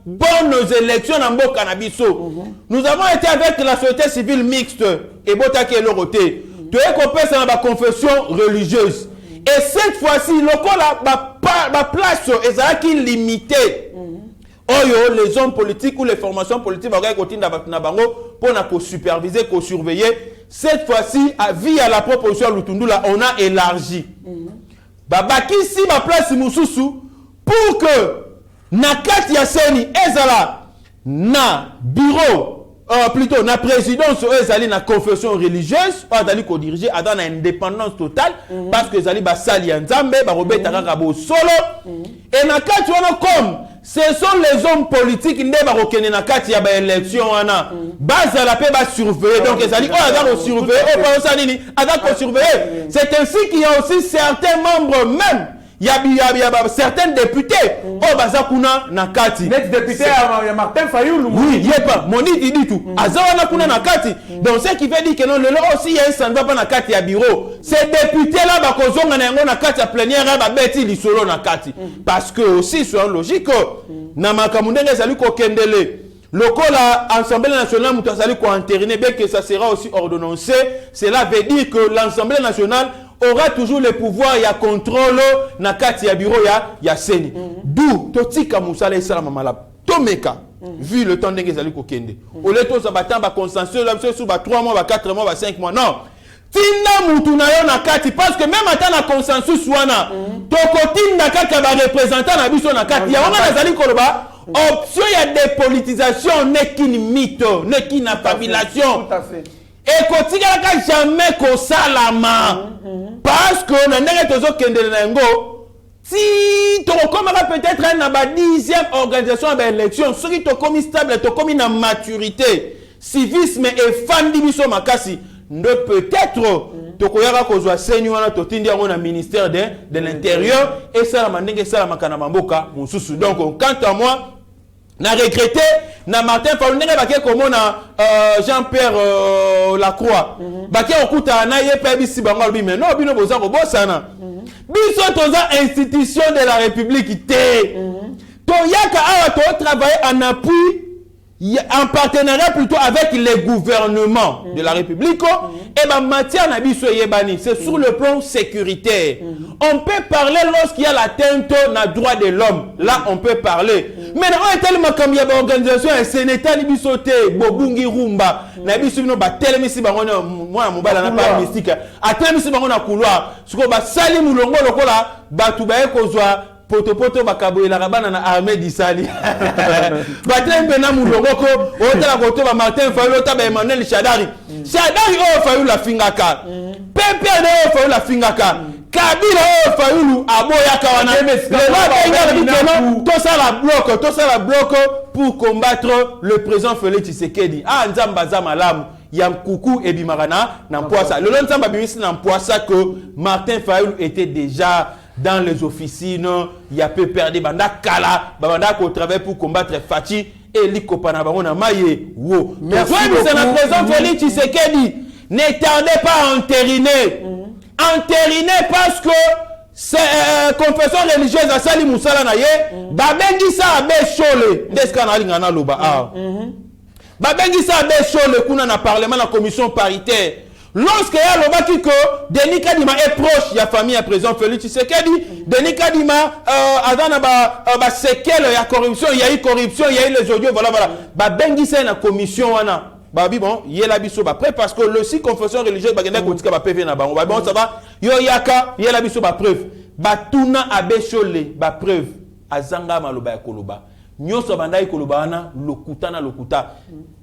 bonnes élections dans le cannabis. Nous avons été avec la société civile mixte et Botaki et Loroté. Tu es compris dans la confession religieuse. Et cette fois-ci, le la place est limitée. Les hommes politiques ou les formations politiques pour superviser, pour surveiller. Cette fois-ci, via la proposition Lutundula, on a élargi. Babaki si ma place Moussousou pour que Nakati Yasseni ezala na bureau plutôt na présidence ezali na confession religieuse pas dali ko diriger à dans indépendance totale parce que ezali ba sali nzambe ba robeta kaka bo solo et nakati wana comme ce sont les hommes politiques nde ba kokene nakati ya ba élection wana bazala pe ba surveiller donc ezali o ada ko surveiller o pas ça nini ada ko surveiller c'est ainsi qu'il y a aussi certains membres même il y a certains députés au Bazakuna Nakati. Net député à Martin Fayulu. Oui, il n'y a pas. Moni dit tout. Azawana Kuna Nakati. Donc ce qui veut dire que non, le aussi il y a un sanva pas Nakati à bureau. Ces députés là, bakozonga na Nakati à plénière, beti li solo Nakati. Parce que aussi c'est logique. Namakamundenge salu ko kendele. Le la Assemblée nationale mutasali ko entériné bien que ça sera aussi ordonnancé. Cela veut dire que l'Assemblée nationale aura toujours le pouvoir ya contrôle na kati ya bureau ya seni. D'où totika musala esala mamala tomeka vu le temps ndenge zali ko kende. Ole to zabatan ba consensus là sur ba 3 mois ba 4 mois ba 5 mois non. Tina mutu na yo na kati parce que même ata na consensus wana tokotinda kaka ba représentant na biso na kati ya wana nazali koloba option ya dépolitisation n'est qu'une mythe, n'est qu'une affabulation. Tout à fait. Et kotika jamais ko salama parce que na ndenge tozo kendele na ngo si to komaka peut-être un ba 10e organisation à l'élection ce qui to komi stable to komi na maturité civisme et fandi biso makasi ne peut-être to koyaka ko zwa seni wana to tindi yango na ministère de l'intérieur et ça la mandenge ça la makana mamboka mususu donc quant à moi na regretté na Martin Fayulu ndenge baké comme na Jean-Pierre Lacroix baké okuta na yepe bisi bango bi mais non bino boza ko bosana biso toza institution de la République té toyaka awa to travailler en appui en partenariat plutôt avec les gouvernements de la République et ben matière na biso yebani c'est sur le plan sécuritaire. On peut parler lorsqu'il y a l'atteinte na droit de l'homme, là on peut parler. Mais on est tellement comme il y a organisation et sénétal biso te bobungi rumba na biso no ba telemisi bango moi mobala na pas mystique a telemisi bango na couloir siko ba sali mulongo lokola batu ba ekozwa poto bakabo la rabana na armée d'Isali batem pena mulongoko otala koto ba Martin Fayulu ta ba Emmanuel Shadari Fayulu la fingaka Pepe o Fayulu la fingaka Kabila o Fayulu aboyaka wana tout ça la bloc pour combattre le président Félix Tshisekedi nzamba za malamu Yamkoukou et Bimarana n'empoisa le long nzamba bimisi n'empoisa que Martin Fayulu était déjà dans les officines, il y a peu perdu banda kala, banda ko travaille pour combattre Fati et l'ikopana bango maye wo. Merci beaucoup. C'est la président Félix Tshisekedi. Ne tardez pas à entériner. Entériner parce que c'est confession religieuse à Sali Moussala na ye, babengi sa abe chole. Deska na lingana loba babengi sa abe chole kuna na parlement la commission paritaire. Lorsque ya lobaki que Denis Kadima est proche de la famille à président Félix Tshisekedi, Denis Kadima azana ba séquelle ya corruption, il y a eu corruption, il y a eu les audios, voilà. Ba bengi c'est la commission wana. Ba bi bon, il y a la biso ba preuve parce que le si confession religieuse ba genda kotika ba PV na bango. Ba bon ça va. Yo yaka, il y a la biso ba preuve. Ba tuna abeshole ba preuve azanga maloba ya koloba. Nyoso bandai kolobana lokuta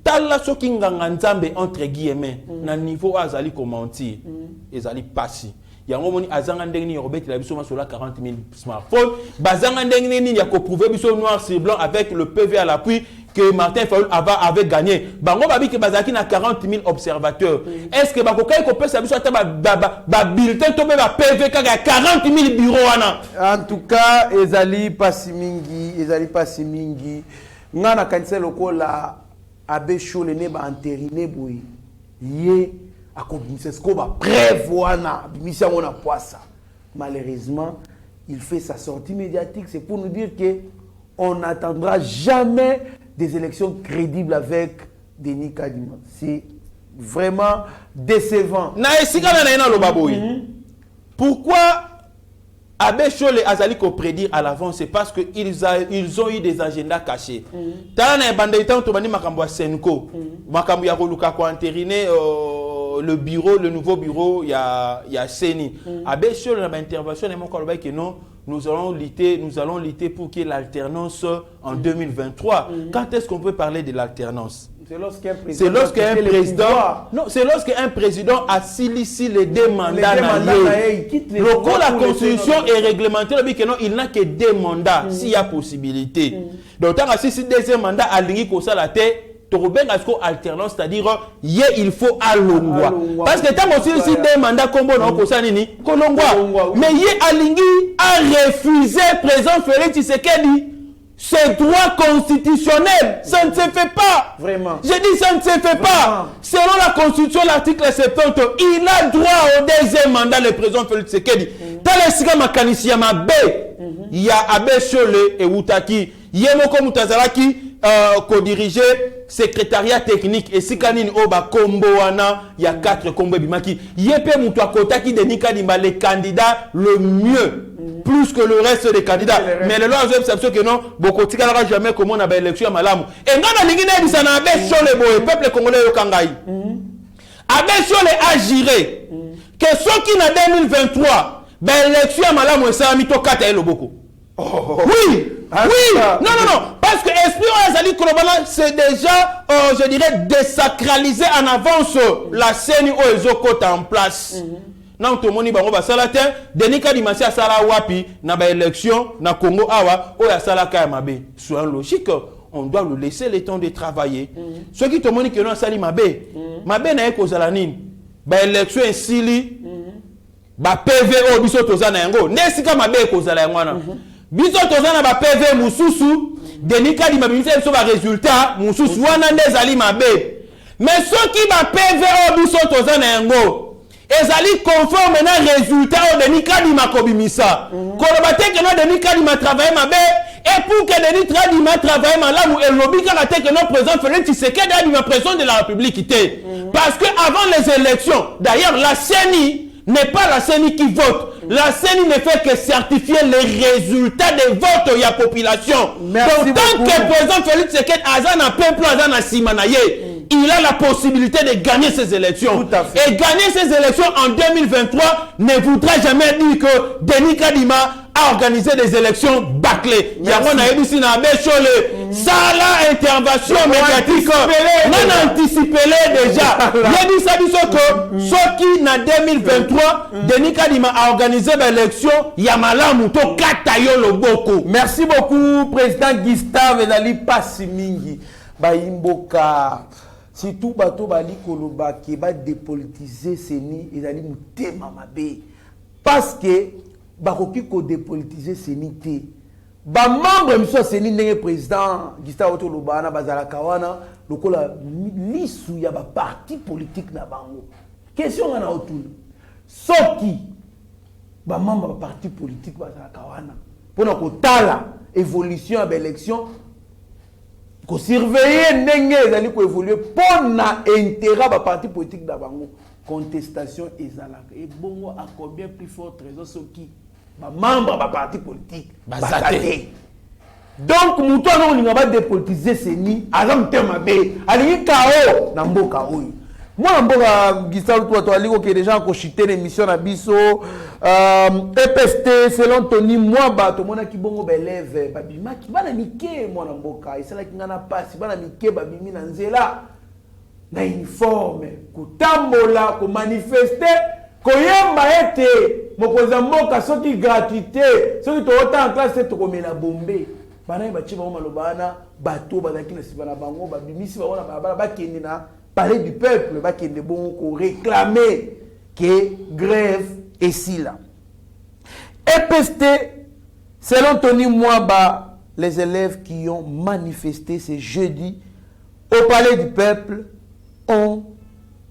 tala soki nganga nzambe entre guillemets na niveau azali commentir ezali passi yango moni azanga ndenge ni robeti la biso masola 40 000 smartphones bazanga ndenge ni ya ko prouver biso noir sur blanc avec le PV à l'appui que Martin Fayulu avait gagné bango babi ke bazaki na 40 000 observateurs est-ce que bakokai ko pesa biso ata ba bulletin to be ba PV kaka 40 000 bureaux wana en tout cas ezali pasi mingi ngana kanisa lokola abe chole ne ba entériné boy ye akombinise sko ba preuve wana bimisa ngona poisa malheureusement il fait sa sortie médiatique c'est pour nous dire que on n'attendra jamais des élections crédibles avec Denis Kadima. C'est vraiment décevant. Pourquoi Abbé Chole et Azali ko prédire à l'avance? C'est parce qu'ils ont eu des agendas cachés. Tana bandaitan to bani makambo Senko. Makambo ya Roluka ko entériné le bureau, le nouveau bureau, il y a Seni. Abbé Chole na intervention et mon collègue que non. Nous allons lutter pour qu'il y ait l'alternance en 2023. Quand est-ce qu'on peut parler de l'alternance? C'est lorsqu'un président a silicé les deux mandats. La constitution est réglementée, il n'a que deux mandats s'il y a possibilité. Donc, tant que si deuxième mandat a lié comme ça la tête, alternance, c'est-à-dire il faut alongwa parce que tant aussi si des mandats comme on ça nini kolongwa mais alingi a refusé président Félix Tshisekedi ce droit constitutionnel. Ça ne se fait pas. Vraiment. Je dis ça ne se fait pas. Selon la constitution, l'article 70, il a droit au deuxième mandat, le président Félix Tshisekedi. Talesika makanisi ya mabe. Il y a Abbé Chole et Wutaki. Yemoko Mutazalaki co-dirigé secrétariat technique et sikanini oba kombo wana il y a 4 kombo bimaki yepe mutu akotaki Denis Kadima le candidat le mieux plus que le reste des candidats mais le loi j'ai perception que non beaucoup tikala jamais comment on a élection à malamu et ngana lingine bisana Abbé Chole boy peuple congolais yo kangai Abbé Chole a géré que ceux qui na 2023 élection à malamu ça mito 4 et loboko. Oui, oui, non, parce que Esprit Azali Kolobana, c'est déjà, je dirais, désacralisé en avance la scène où ils ont en place. Non, tout le monde va au Salatin, Denis Kadima a Sala Wapi, na ba élection, na Congo Awa, ou ya Sala Kayamabe. Soit logique, on doit le laisser le temps de travailler. Ceux qui te montrent que non, Sali Mabe, Mabe na eko Zalanine, ba élection Sili, ba PV au biso tozana yango, nesika Mabe eko Zalanwana. Biso tozana ba PV mususu Denis Kadima bimisa biso ba résultat mususu wana ndezali mabe mais ceux qui ba PV o biso tozana yango ezali conforme na résultat au Denis Kadima kobimisa koloba te que no Denis Kadima travaille mabe et pour que Denis Kadima travaille malamu et lobby kaka te que no président Félix Tshisekedi a président de la République té parce que avant les élections d'ailleurs la CENI n'est pas la CENI qui vote. La CENI ne fait que certifier les résultats des votes de la population. Merci donc tant beaucoup. que le président Félix Tshisekedi Azana peuple Azana Simanaye il a la possibilité de gagner ces élections. Tout à fait. Et gagner ces élections en 2023 ne voudra jamais dire que Denis Kadima a organisé des élections bâclées. Il y a un ça la intervention médiatique. Non anticipé déjà. Il dit ça que ceux qui en 2023 Denis Kadima a organisé des élections Yamalamu to Katayo Loboko. Merci beaucoup président Gustave Ezali Passimingi Bayimboka. Surtout bato bali koloba qui va dépolitiser CENI ezali mutema mabe parce que bakoki ko dépolitiser CENI té ba membre monsieur CENI ndenge président Gustave Otoloba na bazala kawana lokola lisu ya ba parti politique na bango question na otuna soki ba membre ba parti politique bazala kawana pona kotala évolution ya élection ko surveiller ndenge ezali ko évoluer pona intérêt ba parti politique da bango contestation ezalaka et bongo à combien plus forte raison soki ba membre ba parti politique bazate donc muto na olinga ba dépolitiser CENI azam tema be ali kao na mboka oyo moi mboka Gustave toi aliko que déjà ko chiter l'émission na biso EPST selon Tony moi ba to mona ki bongo ba élève ba bima ki bana mike moi na mboka isala ki ngana passe bana mike ba bimi na nzela na uniforme kutambola ko manifester ko yemba ete mokoza mboka soki gratuité soki to ota en classe to komela bombe bana ba chiba o malobana bato bazaki na sibana bango ba bimisi ba ona ba kende na parler du peuple va qu'il est bon qu'on réclamer que grève est si là. EPST, selon Tony Mwaba, les élèves qui ont manifesté ce jeudi au palais du peuple ont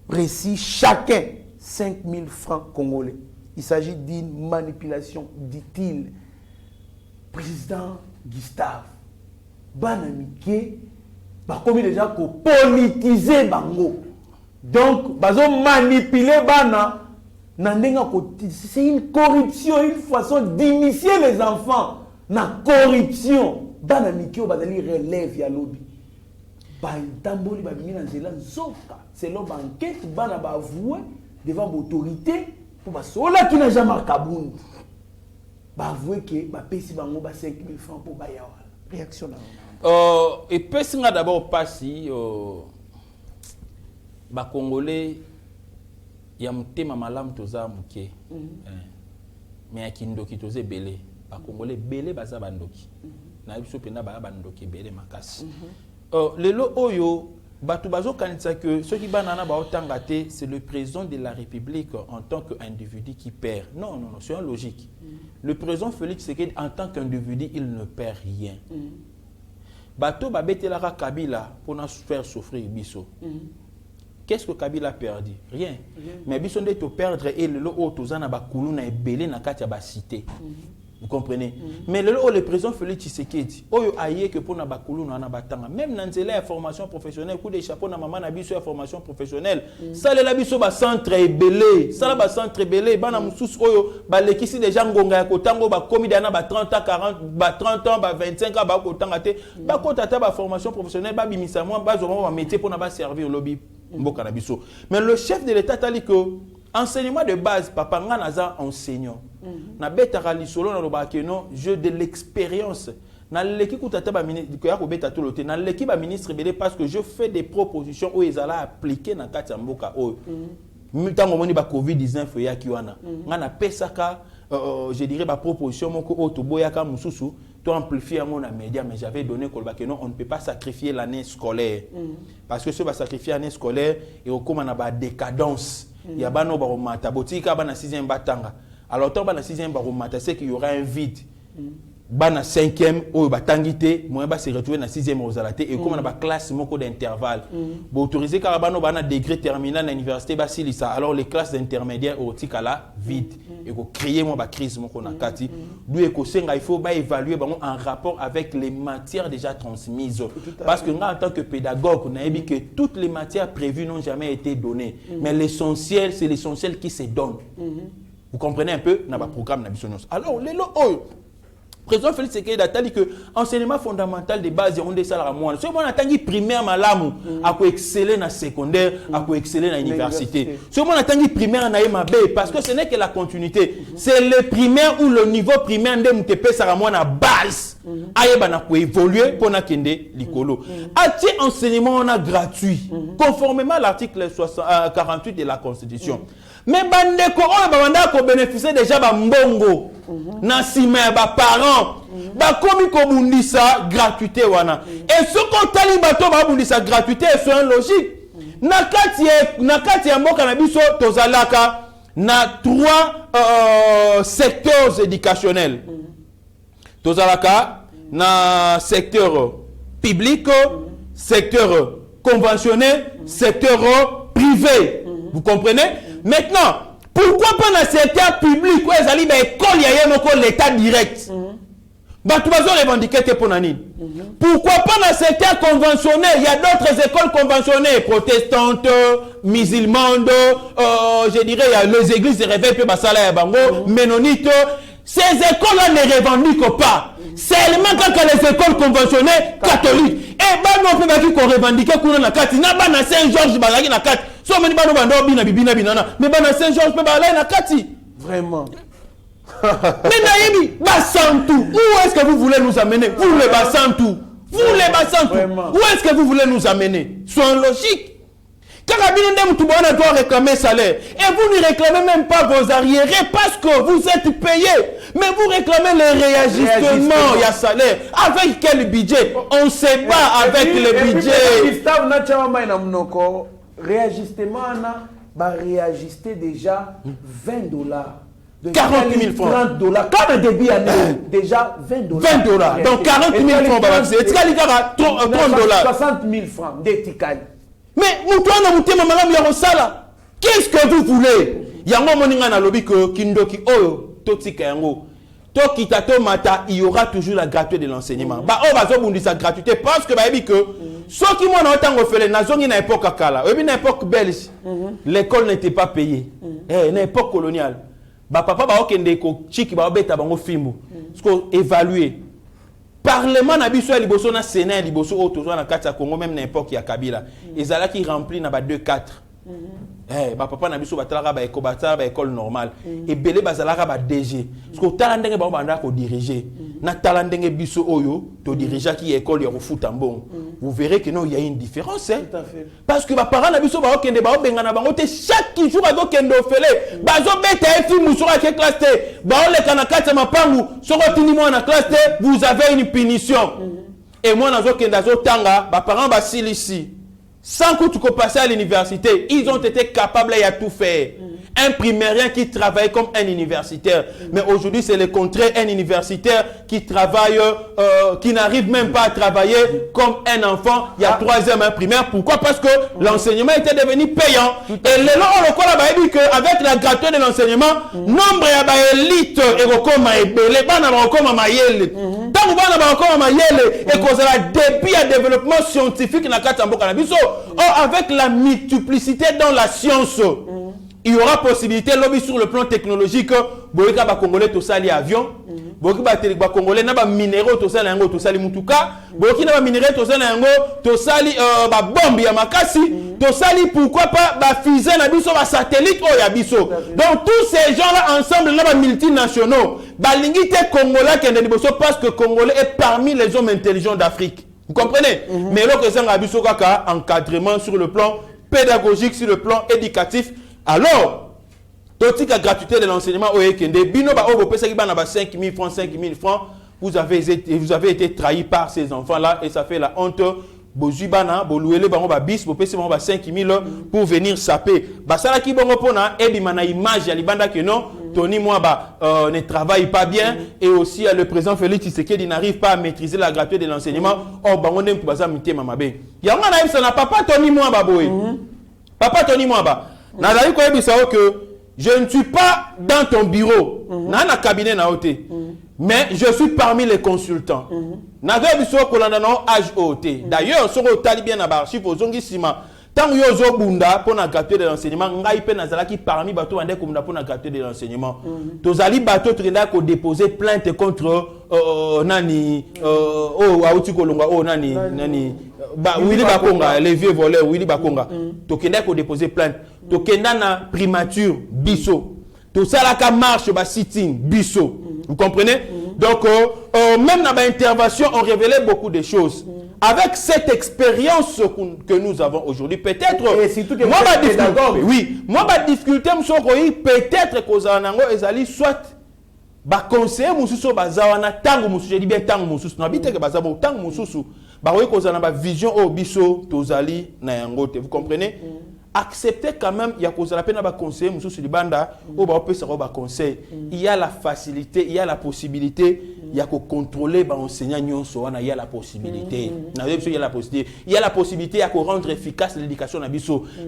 reçu chacun 5 000 francs congolais. Il s'agit d'une manipulation, dit-il. Président Gustave Banamike comme déjà ko politiser bango donc bazo manipuler bana nandenga ko c'est une corruption, une façon d'initier les enfants na corruption bana mikio bazali relève ya lobby ba tamboli ba mina nzela nzoka selon banquette bana ba avouer devant l'autorité pour ba sola qui n'a jamais kabund ba avouer que ba pesi bango ba 5 000 francs pour ba yawa réaction là. Et puis, si on a d'abord passé, les Congolais, il y a un thème malam toza muke, mais il y a kindoki toze belé, les Congolais belé baza bandoki, na ibiso pena ba bandoki belé makasi. Le lo oyo batu bazo kanisa que ceux qui banana ba otangate, c'est le président de la République en tant qu'individu qui perd. Non, c'est une logique. Le président Félix Tshisekedi en tant qu'individu, il ne perd rien. Bato babetelaka Kabila pour nous faire souffrir biso. Qu'est-ce que Kabila a perdu? Rien. Mais biso nde to perdre et le lo tozana ba kuluna ebele na kati ya ba cité. Vous comprenez? Mais le président Félix Tshisekedi, oyo aye que pour na ba kuluna na batanga, même dans la formation professionnelle, coup de chapeau na maman na biso ya formation professionnelle, ça le la biso ba centre ebele, ça la ba centre ebele, bana mususu oyo ba lekisi déjà ngonga ya kotango ba komi dana ba 30 ans 40 ba 30 ans ba 25 ans ba kotanga te, ba kotata ba formation professionnelle ba bimisa moi ba zo ba métier pour na ba servir lobby mboka na biso. Mais le chef de l'état a dit que enseignement de base, papa nganaza enseignant. Na beta lisolo na lobake non, jeu de l'expérience. Na l'équipe kutata ba ministre ko beta tout loté. Na l'équipe ba ministre belé parce que je fais des propositions où ils allaient appliquer na kati mboka o. Mutango moni ba Covid-19 ya kiwana. Ngana pesaka je dirais ba proposition moko o to boyaka mususu to amplifier mon média mais j'avais donné kolbake non, on ne peut pas sacrifier l'année scolaire. Parce que ce va sacrifier l'année scolaire et au comme na ba décadence. Il y a bano baromata botika bana 6e batanga alors tant bana 6e baromata c'est qu'il y aura un vide bana 5e oyo batangité moi ba se retrouver na 6e rozalate et comme on a ba classe moko d'intervalle bo autoriser karabano bana degré terminal na université ba silisa alors les classes intermédiaires au tikala vide et ko créer moi ba crise moko na kati d'où e ko senga il faut ba évaluer ba en rapport avec les matières déjà transmises parce que nga en tant que pédagogue on a dit que toutes les matières prévues n'ont jamais été données mais l'essentiel c'est l'essentiel qui se donne. Vous comprenez un peu na ba programme na bisonyos alors les lo président Félix Tshisekedi a dit que enseignement fondamental de base on des salaires moins. Si on attend primaire malamu à quoi exceller na secondaire, à quoi exceller na université. Si on attend primaire na B parce que ce n'est que la continuité. C'est le primaire ou le niveau primaire de MTP sera moins na base. Aye bana ko évoluer pour na kende likolo. Ati enseignement on a gratuit conformément à l'article 48 de la Constitution. Mais bande ko on banda ko bénéficier déjà ba mbongo. Na sima ba parents ba komi ko bundisa gratuité wana et ce qu'on tali bato ba bundisa gratuité c'est un logique na kati ya mboka na biso tozalaka na 3 secteurs éducationnels tozalaka na secteur public secteur conventionnel secteur privé vous comprenez maintenant. Pourquoi pas dans le secteur public où ils allaient dans l'école, il y a l'État direct. Tu vas revendiquer que pour Nani. Pourquoi pas dans le secteur conventionnel? Il y a d'autres écoles conventionnées, protestantes, musulmanes, je dirais, il y a les églises de réveil, ménonites. Ces écoles-là ne revendiquent pas. Seulement quand les écoles conventionnelles catholiques. Et bah non, on peut revendiquer qu'on a Kati. Na ba na Saint-Georges balaki na Kati. So meni ba no bando bina bibina binana. Mais ba na Saint-Georges peut balaki na Kati. Vraiment. Mais naïbi, Bassantou. Où est-ce que vous voulez nous amener? Vous les Bassantou. Vous les Bassantou. Où est-ce que vous voulez nous amener? Soyons logiques. Carabine tout le monde doit réclamer salaire. Et vous ne réclamez même pas vos arriérés parce que vous êtes payés. Mais vous réclamez les réajustements, il y a salaire. Avec quel budget? On ne sait pas avec le budget. Réajustement, on va réajuster déjà $20. 40 000 francs. 30 dollars. Quand le débit année, déjà $20. 20 dollars. Donc 40 000 francs, c'est 30 dollars. 60 000 francs d'étikali. Mais qu'est-ce que vous voulez? Yango moninga na lobi que kindoki oyo totika yango. Toki tato mata, il y aura toujours la gratuité de l'enseignement. Ba o bazo bundisa gratuité parce que ba yebi que ceux qui m'ont entendu faire na zongi na époque akala, ebi na époque belge, l'école n'était pas payée. Na époque coloniale. Ba papa ba okende ko chiki ba obeta bango fimbo. Parce que évaluer Parlement na biso ya liboso na Sénat liboso o tozwa na kati ya Congo même na époque ya Kabila ezala qui rempli na ba 2-4 ba papa na biso batalaka ba ekobata ba école normale et belé bazalaka ba DG parce que tala ndenge ba banda ko diriger na tala ndenge biso oyo to diriger qui école ya refuta mbongo vous verrez que non il y a une différence hein? Parce que ba parents na biso ba okende ba obenga na bango te chaque jour ba okende ofele ba zo beta efi musura ke classe te ba ole kana kati ma pangu soko tini mo na classe te vous avez une punition et moi na zo kenda zo tanga ba parents ba silisi sans que tu passes à l'université, ils ont été capables à tout faire. Un primérien qui travaille comme un universitaire. Mais aujourd'hui, c'est le contraire, un universitaire qui travaille, qui n'arrive même pas à travailler comme un enfant. Il y a 3e primaire. Pourquoi? Parce que l'enseignement était devenu payant. Et les gens ont dit qu'avec la gratuité de l'enseignement, nombre d'élite et les tant que et cause la débit à développement scientifique dans avec la multiplicité dans la science, il y aura possibilité lobby sur le plan technologique. Boyka ba congolais to sali avion, boyka ba congolais na ba minéraux to sali yango to sali mutuka, boyka na ba minéraux to sali yango to sali ba bombe ya makasi, to sali pourquoi pas ba fusée na biso ba satellite o ya biso. Donc tous ces gens là ensemble na ba multinationaux, ba lingité congolais qui est liboso parce que congolais est parmi les hommes intelligents d'Afrique. Vous comprenez? Mais là que ça a biso kaka encadrement sur le plan pédagogique, sur le plan éducatif. Alors, toute la gratuité de l'enseignement au Ekende, bino ba obo pesa ki ba na ba 5 000 francs, 5 000 francs, vous avez été trahi par ces enfants-là et ça fait la honte. Bozubana, Bolouele, Bango Bis, Bopesi Bango 5 000 pour venir saper. Basala ki bongo pona, ebi mana image ya libanda que non, Tony Mwaba ne travaille pas bien, et aussi le président Félix Tshisekedi n'arrive pas à maîtriser la gratuité de l'enseignement. Oh, bangonem kubaza mité mamabe. Yanga na ibsa na papa Tony Mwaba boy. Papa Tony Mwaba. Nazali ko ebisa que je ne suis pas dans ton bureau, dans un cabinet na oté. Mais je suis parmi les consultants. D'ailleurs, sur le talibien na archive aux ongisima, tant que yo bunda pour na gratuité de l'enseignement, ngai pe nazala qui parmi bateau ande comme pour na gratuité de l'enseignement. Tozali bateau trenda ko déposer plainte contre nani auti kolonga nani Willy Bakonga, les vieux voleurs Willy Bakonga. Tokenda ko déposer plainte. Tokenda na primature biso. Tout ça là ka marche ba sitting biso. Vous comprenez? Donc, même dans l'intervention, on révélait beaucoup de choses. Avec cette expérience que nous avons aujourd'hui, peut-être... Moi, ma difficulté, peut-être que Zanango ezali soit conseiller mususu bazawana tango mususu, je dis bien tango mususu, n'habite que bazabo tango mususu, oui que Zanaba vision au biso tozali na yangote. Vous comprenez? Accepter quand même, il y a la peine à conseiller, il y a la facilité, il y a la possibilité, il y a contrôler l'enseignant, il y a la possibilité. Il y a la possibilité, il y a la possibilité à rendre efficace l'éducation.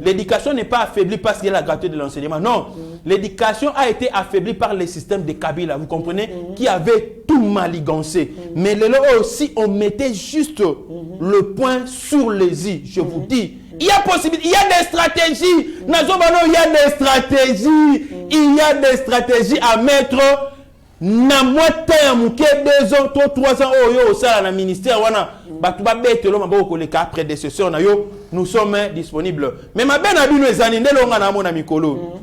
L'éducation n'est pas affaiblie parce qu'il y a la gratuité de l'enseignement. Non, l'éducation a été affaiblie par le système de Kabila, vous comprenez, qui avait tout maligancé. Mais là aussi, on mettait juste le point sur les i, je vous dis. Il y a possibilité, il y a des stratégies. Il y a des stratégies. Il y a des stratégies à mettre. Na moitié à mouké 2 ans, 3 ans, au sein du ministère. Après décession, nous sommes disponibles. Mais ma belle abîme les années, nous avons mikolo.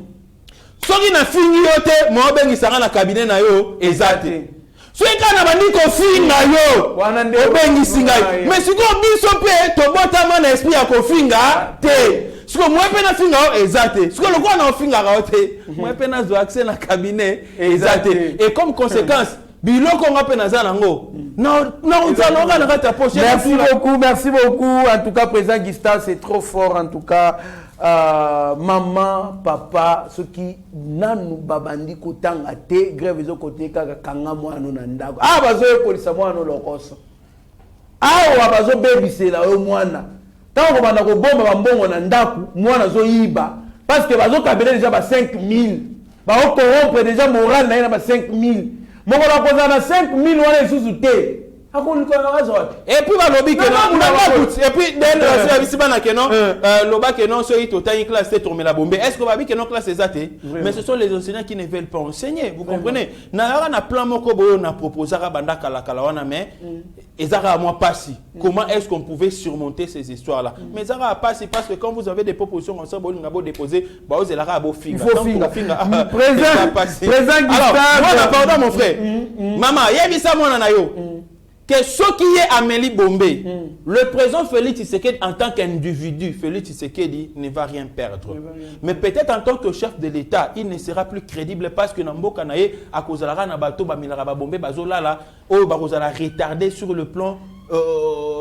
Si on a fini, moi, ben, il sera dans le cabinet, exact. Si on a dit qu'on finit, mais si on a un esprit à Kofinga, si on a un finger, exact. Si on a un finger, moi, je n'ai pas accès à cabinet, exact. Et comme conséquence, merci beaucoup. En tout cas, président Gistan, c'est trop fort. En tout cas, maman, papa, ceux qui n'ont pas bandi kotanga te grève zo côté kanga moi no nanda. Ah bazo polisa moi no lokoso. Ah wa bazo baby c'est là au mwana. Tant ko banda ko bomba bambongo na ndaku mwana zo yiba parce que bazo kabela déjà ba 5000. Ba ko corrompre déjà moral na ba 5000. Moko la koza na 5000 wana isusu te. Et puis, le lobby que non, et puis, classe, tourner la bombe. Est-ce que va que non classe est athée? Mais ce sont les enseignants qui ne veulent pas enseigner. Vous comprenez? Na plan moko boyo na proposé à banda kala mais ezara moi passi. Comment est-ce qu'on pouvait surmonter ces histoires-là? Mais ezara passi parce que quand vous avez des propositions comme ça, vous avez déposé, bah vous allez à beau finger. Il faut finger. Présent. Pardon mon frère. Maman, yebisa moi nanayo. Que ce qui est Amélie Bombé, le président Félix Tshisekedi en tant qu'individu, Félix Tshisekedi ne va rien perdre. Mais peut-être en tant que chef de l'État, il ne sera plus crédible parce que Nambo Kanaye, à cause de la rana bateau, Bamilara Bombé, Bazola, la retarder sur le plan.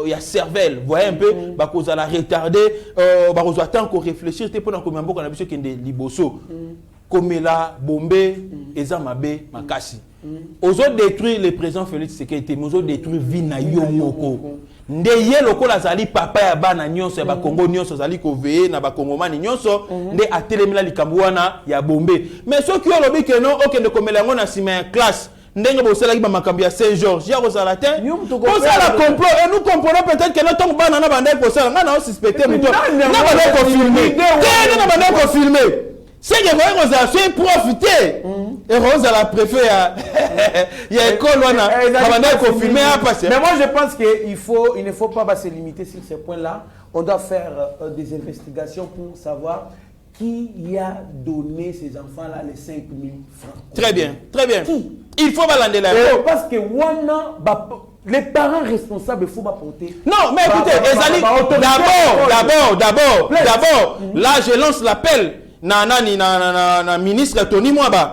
Il y a cervelle, vous voyez un peu, à cause de la retarder, attendre qu'on réfléchisse, pour qu'on ait un peu de liboso. Comme la Bombé, Ezamabe, Makasi. Aux autres détruire le président Félix Tshisekedi, mais aux autres détruire Vina Yomoko. Ndeye loko la zali papa ya bana nyonso ya ba Congo nyonso zali ko veye na ba Kongomani nyonso nde atelemela likambuana ya Bombe. Mais ceux qui ont lobi que non okende komela ngo na sima ya classe ndenge bosala ki ba makambi ya Saint-Georges ya kozala te. Pour ça la complot et nous comprenons peut-être que notre bana na bande ko sala ngana o suspecter muto. Na bande ko filmer. Na bande ko filmer. C'est que vous avez profité. Et Rose à la préfet, il y a école, mais moi je pense qu'il ne faut pas se limiter sur ces points-là. On doit faire des investigations pour savoir qui a donné ces enfants-là les 5 000 francs. Très bien, très bien. Qui? Il faut balander la parce que les parents responsables, il faut pas porter. Non, mais écoutez, d'abord, là je lance l'appel. Na ministre Tony Mwaba.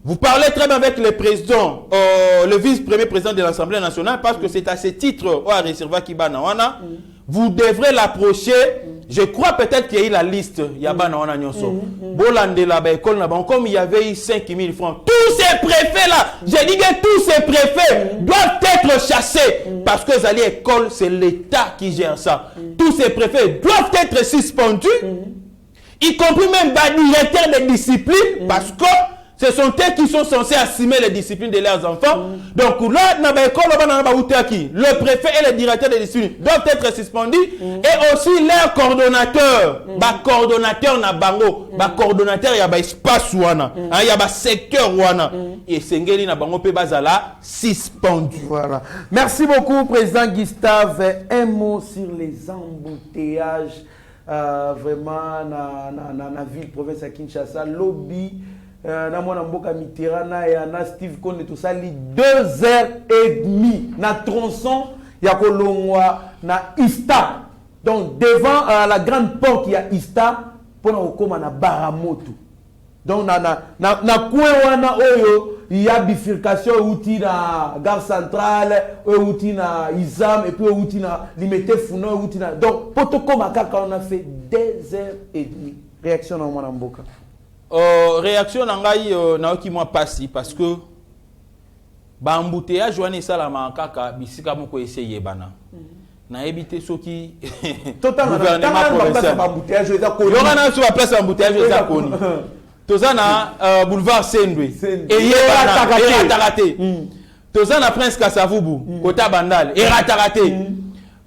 Vous parlez très bien avec le président, le vice-premier président de l'Assemblée nationale, parce que c'est à ce titre, vous devrez l'approcher Je crois peut-être qu'il y a eu la liste. Yabana wana nyonso. Bolandela ba école na comme il y avait eu 5000 francs. Tous ces préfets là, j'ai dit que tous ces préfets doivent être chassés parce que les écoles c'est l'État qui gère ça. Tous ces préfets doivent être suspendus, y compris même les directeurs de discipline parce que ce sont eux qui sont censés assumer les disciplines de leurs enfants. Donc là, le préfet et le directeur de discipline doivent être suspendus et aussi leurs coordonnateurs. Coordonnateur na bango, coordonnateur il y a espace wana, il y a secteur wana et sengeli na bango pe bazala suspendu. Voilà. Merci beaucoup président Gustave. Un mot sur les embouteillages vraiment na ville province à Kinshasa, lobby na mwana mboka Mitterrand et na Steve Konde tout ça li 2h30 na tronçon ya kolongwa na Ista. Donc devant la grande porte il y a Ista pour na okoma na Baramoto. Donc na coin wana oyo il y a bifurcation outi na gare centrale, outi na Izam et puis outi na limité Funo outi na. Donc potokoma kaka on a fait 2h30. Réaction na mwana mboka. Réaction nangai naoki moi passi parce que ba embouteillage wana salama kaka bisika moko essayer bana na éviter soki gouvernement provincial embouteillage eza ko yo na sur la place embouteillage eza koni tozana boulevard Sendwe et Rataraté tozana Prince Kasavubu kota Bandal et Rataraté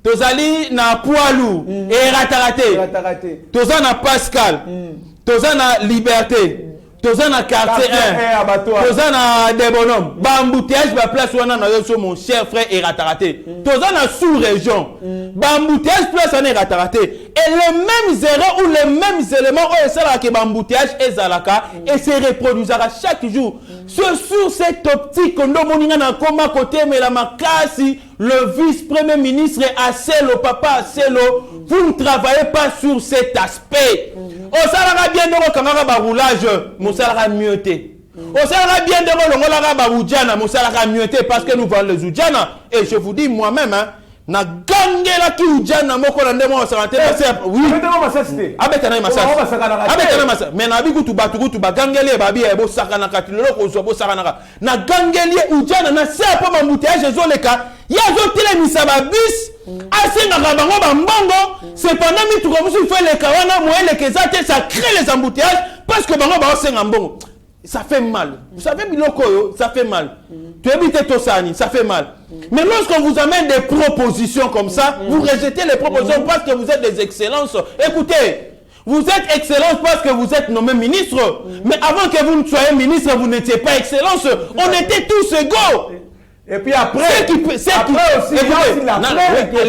tozali na Poilou et Rataraté tozana Pascal tozana Liberté, tozana quartier 1, tozana des bonhommes, bambouteillage ba place wana na yo mon cher frère et Rataraté. Tozana sous-région, bambouteillage place wana Rataraté et les mêmes erreurs ou les mêmes éléments où ça là que bambouteillage et zalaka et se reproduisera chaque jour. Sur cette optique ndo moninga na koma côté mais la makasi le vice-premier ministre Asselo papa Asselo, vous ne travaillez pas sur cet aspect. On s'en bien de kangara ba roulage, mon salaire mieuté. On s'en bien de longola ba oudjana, mon salaire mieuté parce que nous vendons les oudjana et je vous dis moi-même hein, na gangela ki oudjana moko na ndemo sa santé oui. Abetana masa. Mais na biku tu ba gangele ba bi e bo sakana katilo ko zo bo sakana na gangeli oudjana na se pa ba mbouteillage zo leka. Ya zo tele misaba bis asenga bango ba mbongo cependant mi tu comme si fait les kawana moelle que ça crée les embouteillages parce que bango ba senga mbongo ça fait mal. Vous savez biloko yo ça fait mal. Tu habites Tosani ça fait mal. Mais lorsqu'on vous amène des propositions comme ça, vous rejetez les propositions parce que vous êtes des excellences. Écoutez, vous êtes excellence parce que vous êtes nommé ministre. Mais avant que vous ne soyez ministre, vous n'étiez pas excellence. On était tous égaux. Et puis après, après aussi,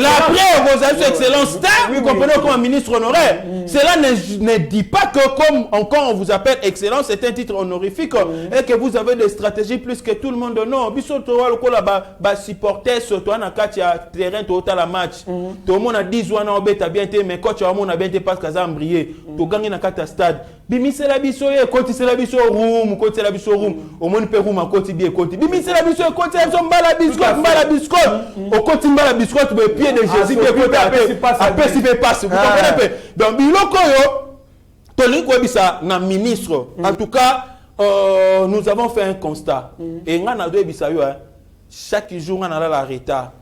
l'après, vos excellences, vous comprenez comme un ministre honoraire. Cela ne dit pas que comme encore on vous appelle excellence, c'est un titre honorifique et que vous avez des stratégies plus que tout le monde. Non, bisoto le supporter surtout na katia terrain total la match. Tout le monde a 10 ans au bête bien été mais coach a bien été parce que ça a brillé. To gagner na kata stade. Bimise la biso e koti c'est la biso room, koti c'est la biso room. Au moins pe room koti bien koti. Bimise la biso e koti mbala biscotte. Au koti mbala biscotte au pied de Jésus qui peut après si peut passer. Vous comprenez? Donc biloko yo toli ko bisa na ministre. En tout cas, nous avons fait un constat. Et ngana do bisa yo chaque jour on a la retard.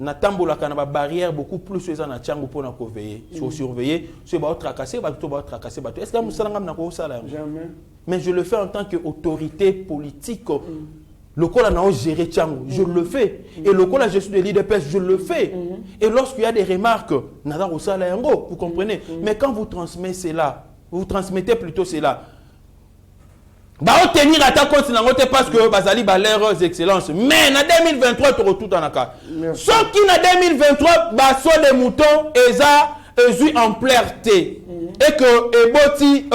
Na tambola kana ba barrière beaucoup plus sur na tchango pour na veiller. Faut surveiller, c'est ba tracasser, ba to ba tracasser ba. Est-ce que musala ngam na ko sala? Jamais. Mais je le fais en tant qu'autorité politique. Le col a géré tchango, je le fais. Et le col je suis de leader de je le fais. Et lorsqu'il y a des remarques, nada ko sala yango, vous comprenez? Mais quand vous transmettez cela, vous transmettez plutôt cela. Bah tenir à ta compte parce que bazali ba leurs excellences mais en 2023 tu retournes dans la carte sauf qui en 2023 bah sont des moutons et ça en clarté et que eboti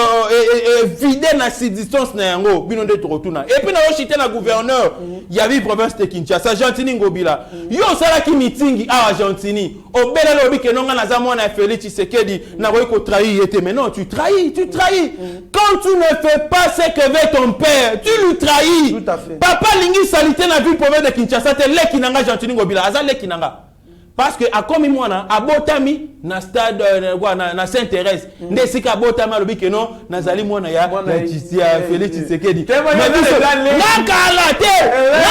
vider na si distance na yango bino de retourner et puis na chité na gouverneur il y avait province de Kinshasa Gentini Ngobila yo sala ki meeting à Gentini obela lobi ke nonga na za mwana Félix Tshisekedi na ko trahir était mais non tu trahis quand tu ne fais pas ce que veut ton père tu lui trahis. Tout à fait. Papa lingi salité na ville province de Kinshasa te leki nanga Gentini Ngobila aza leki nanga parce que akomi mwana abotami na stade na Saint-Thérèse ndesika abotami alobi que non nazali mwana ya Félix Tshisekedi nakala te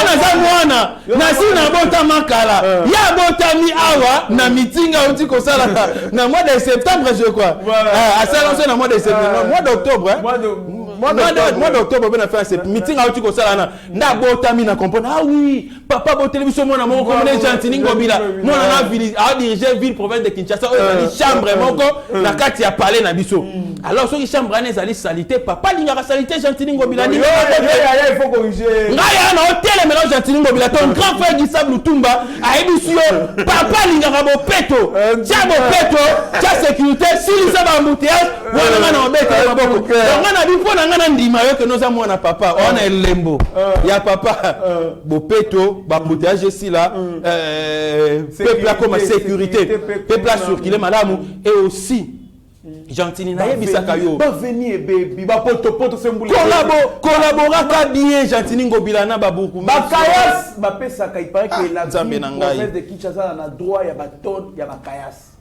naza mwana nasina botama kala ya botami awa na mitinga uti kosala na mois de septembre je crois à ça na mois de septembre mois d'octobre mois d'octobre ben faire cette meeting uti kosala na nda botami na comprendre ah oui papa bo télévision mwana moko comme les gentils ngobila mwana na ville a diriger ville province de Kinshasa chambre moko na kati ya palais na biso alors soki chambre ane ezali salité papa lingaka salité gentili ngobila il faut corriger ngaya na hôtel mélange gentili ngobila ton grand frère Gustave Lutumba aibisio papa lingaka bopeto tia bopeto tia sécurité si ça va embouteillage wana na obeta maboko donc na bifo na ngana ndima yo que nous a mwana papa on est lembo ya papa bopeto ba embouteillage si là peuple comme sécurité peuple circuler madame et aussi gentili na yebisaka yo ba venir baby ba poto sembuli collaboraka bien gentili ngobila na babuku ba kayas ba pesa ka ipare que la province de Kinshasa na droit ya ba ton ya ba kayas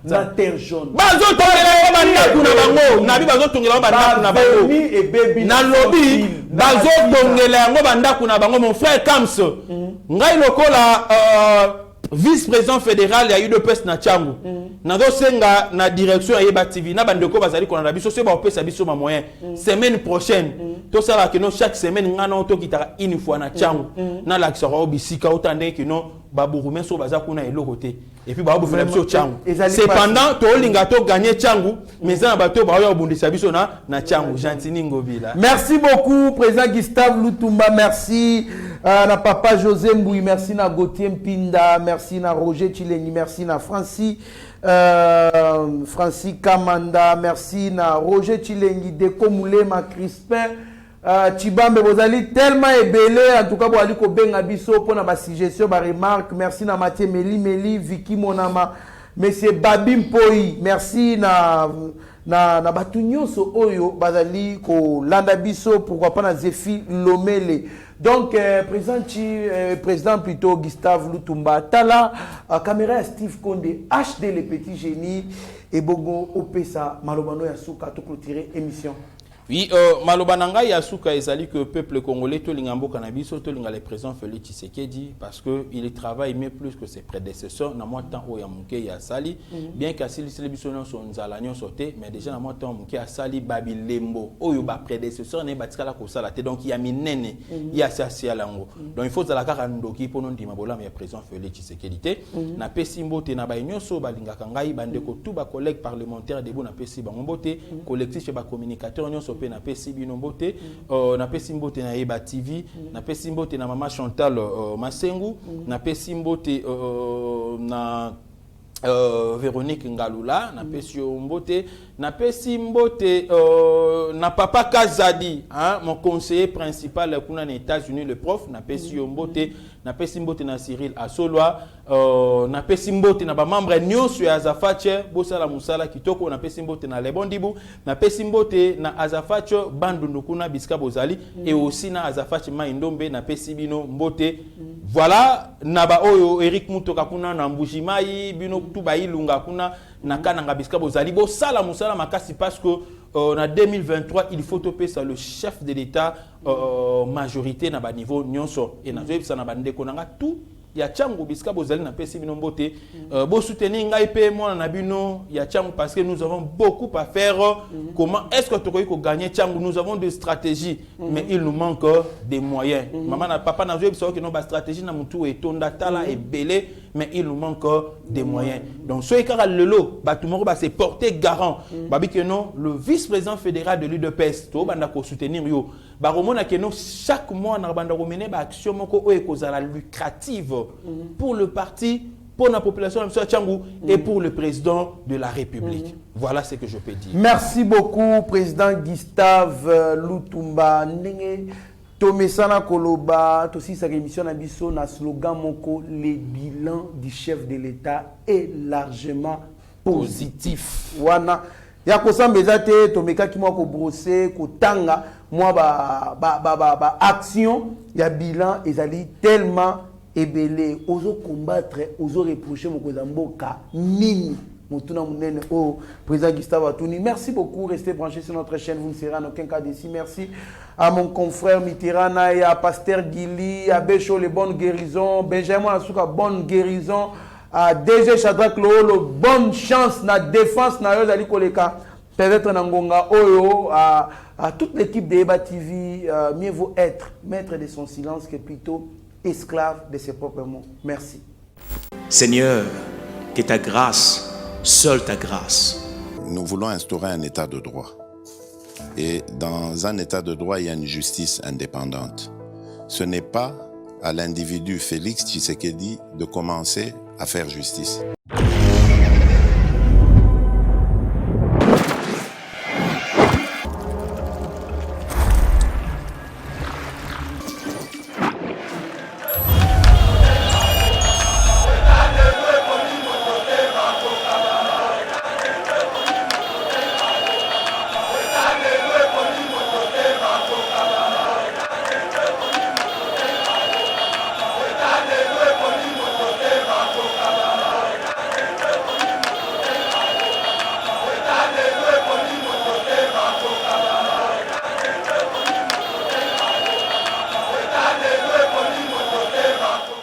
na terre jaune bazo tongela ba ndaku na bango na bi bazo tongela ba ndaku na bango na lobby bazo tongela yango ba ndaku na bango mon frère Kams ngai lokola vice-président fédéral ya UDPS na Tchangu nazo senga na direction ya Yeba TV na bandeko bazali kona biso se ba opesa biso ma moyen semaine prochaine to sala que non chaque semaine ngana to kitaka une fois na Tchangu na la kisoro obisika otande que non baburumen so baza kuna elokote et puis ba bufela biso Tchangu cependant to linga to gagner Tchangu mais na bato ba yo bundisa biso na Tchangu gentili ngobila. Merci beaucoup président Gustave Lutumba, merci na papa José Mboui, merci na Gauthier Mpinda, merci na Roger Chilengi, merci na Francis Kamanda, merci na Roger Chilengi, Deko Moulema, Crispin Chibambe, Bozali tellement ébélé, en tout cas bo ali ko benga biso pour na ba suggestion ba remarque, merci na Mathieu Meli, Vicky Monama, monsieur Babim Poi, merci na batu nyonso oyo bazali ko landa biso, pourquoi pas na Zéphie Lomele. Donc président plutôt Gustave Lutumba Tala, caméra Steve Konde, HD les petits génies et Bogo Opesa Malobano Yasuka to clôturer émission. Oui, Malobananga Yasuka ezali que peuple congolais to lingambo cannabis to linga le président Félix Tshisekedi parce que il travaille mieux plus que ses prédécesseurs na moi temps o ya muke ya sali bien qu'asili célébration son nzala nyon sauté mais déjà na moi temps muke ya sali babilembo oyo ba prédécesseur ne batikala ko sala te donc il y a minene il y a ça lango donc il faut za la kaka ndoki pour non ndima bolam ya président Félix Tshisekedi te na pesimbo te na ba nyonso balinga kangai bandeko tout ba collègues parlementaires debout na pesi ba ngombote collectif ba communicateur nyonso na pesi binombote na pesi mbote na Yeba TV na pesi mbote na mama Chantal Masengu na pesi mbote na Véronique Ngalula na pesi mbote na pesi mbote na papa Kazadi mon conseiller principal kuna na États-Unis le prof na pesi mbote na pesi mbote na Cyril Asolwa na pesi mbote na ba membre nyonso ya Azafache bosala musala kitoko na pesi mbote na Lebondibu na pesi mbote na Azafache bandundu kuna bisika bozali et aussi na Azafache Maindombe na pesi bino mbote voilà na ba oyo Eric Mutoka kuna na Mbujimai bino tuba ilunga kuna na kananga bisika bozali bosala musala makasi parce que en 2023 il faut topé ça le chef de l'État majorité na ba niveau nyonso et na zoebisa na bandeko nanga tout ya Tchangu bisika bozali na pesi bino mbote bo soutenir ngai pe moi na bino ya Tchangu parce que nous avons beaucoup à faire comment est-ce que tu peux gagner Tchangu nous avons des stratégies mais il nous manque des moyens maman na papa na zoebisa que non ba stratégie na mutu et tonda tala et belé mais il nous manque des moyens donc ce kara lelo ba tout moko ba se porter garant babi que non le vice-président fédéral de l'UDPS to banda ko soutenir yo ba romona que non chaque mois na banda ko mener ba action moko o ekozala lucrative pour le parti, pour la population de M. Tchangu et pour le président de la République. Voilà ce que je peux dire. Merci beaucoup, président Gustave Lutumba. Tomesana Koloba, aussi sa émission Nabiso, na slogan moko, le bilan du chef de l'État est largement positif. Wana. Ya kosambeza te tomeka ki moko brosser ko tanga moi ba action ya bilan ezali tellement ebele ozo combattre ozo reprocher mokonzi mboka nini motuna munene au président Gustave Atouni. Merci beaucoup, restez branchés sur notre chaîne, vous ne serez en aucun cas d'ici. Merci à mon confrère Mitterrand et à Pasteur Guili, à Bécho, les bonnes guérisons, Benjamin Asuka, bonne guérison, à DG Shadrach Lolo, bonne chance na défense na yo zali koleka, peut-être Nangonga Oyo, à toute l'équipe de Eba TV, mieux vaut être maître de son silence que plutôt esclave de ses propres mots. Merci. Seigneur, que ta grâce, seule ta grâce. Nous voulons instaurer un état de droit. Et dans un état de droit, il y a une justice indépendante. Ce n'est pas à l'individu Félix Tshisekedi de commencer à faire justice.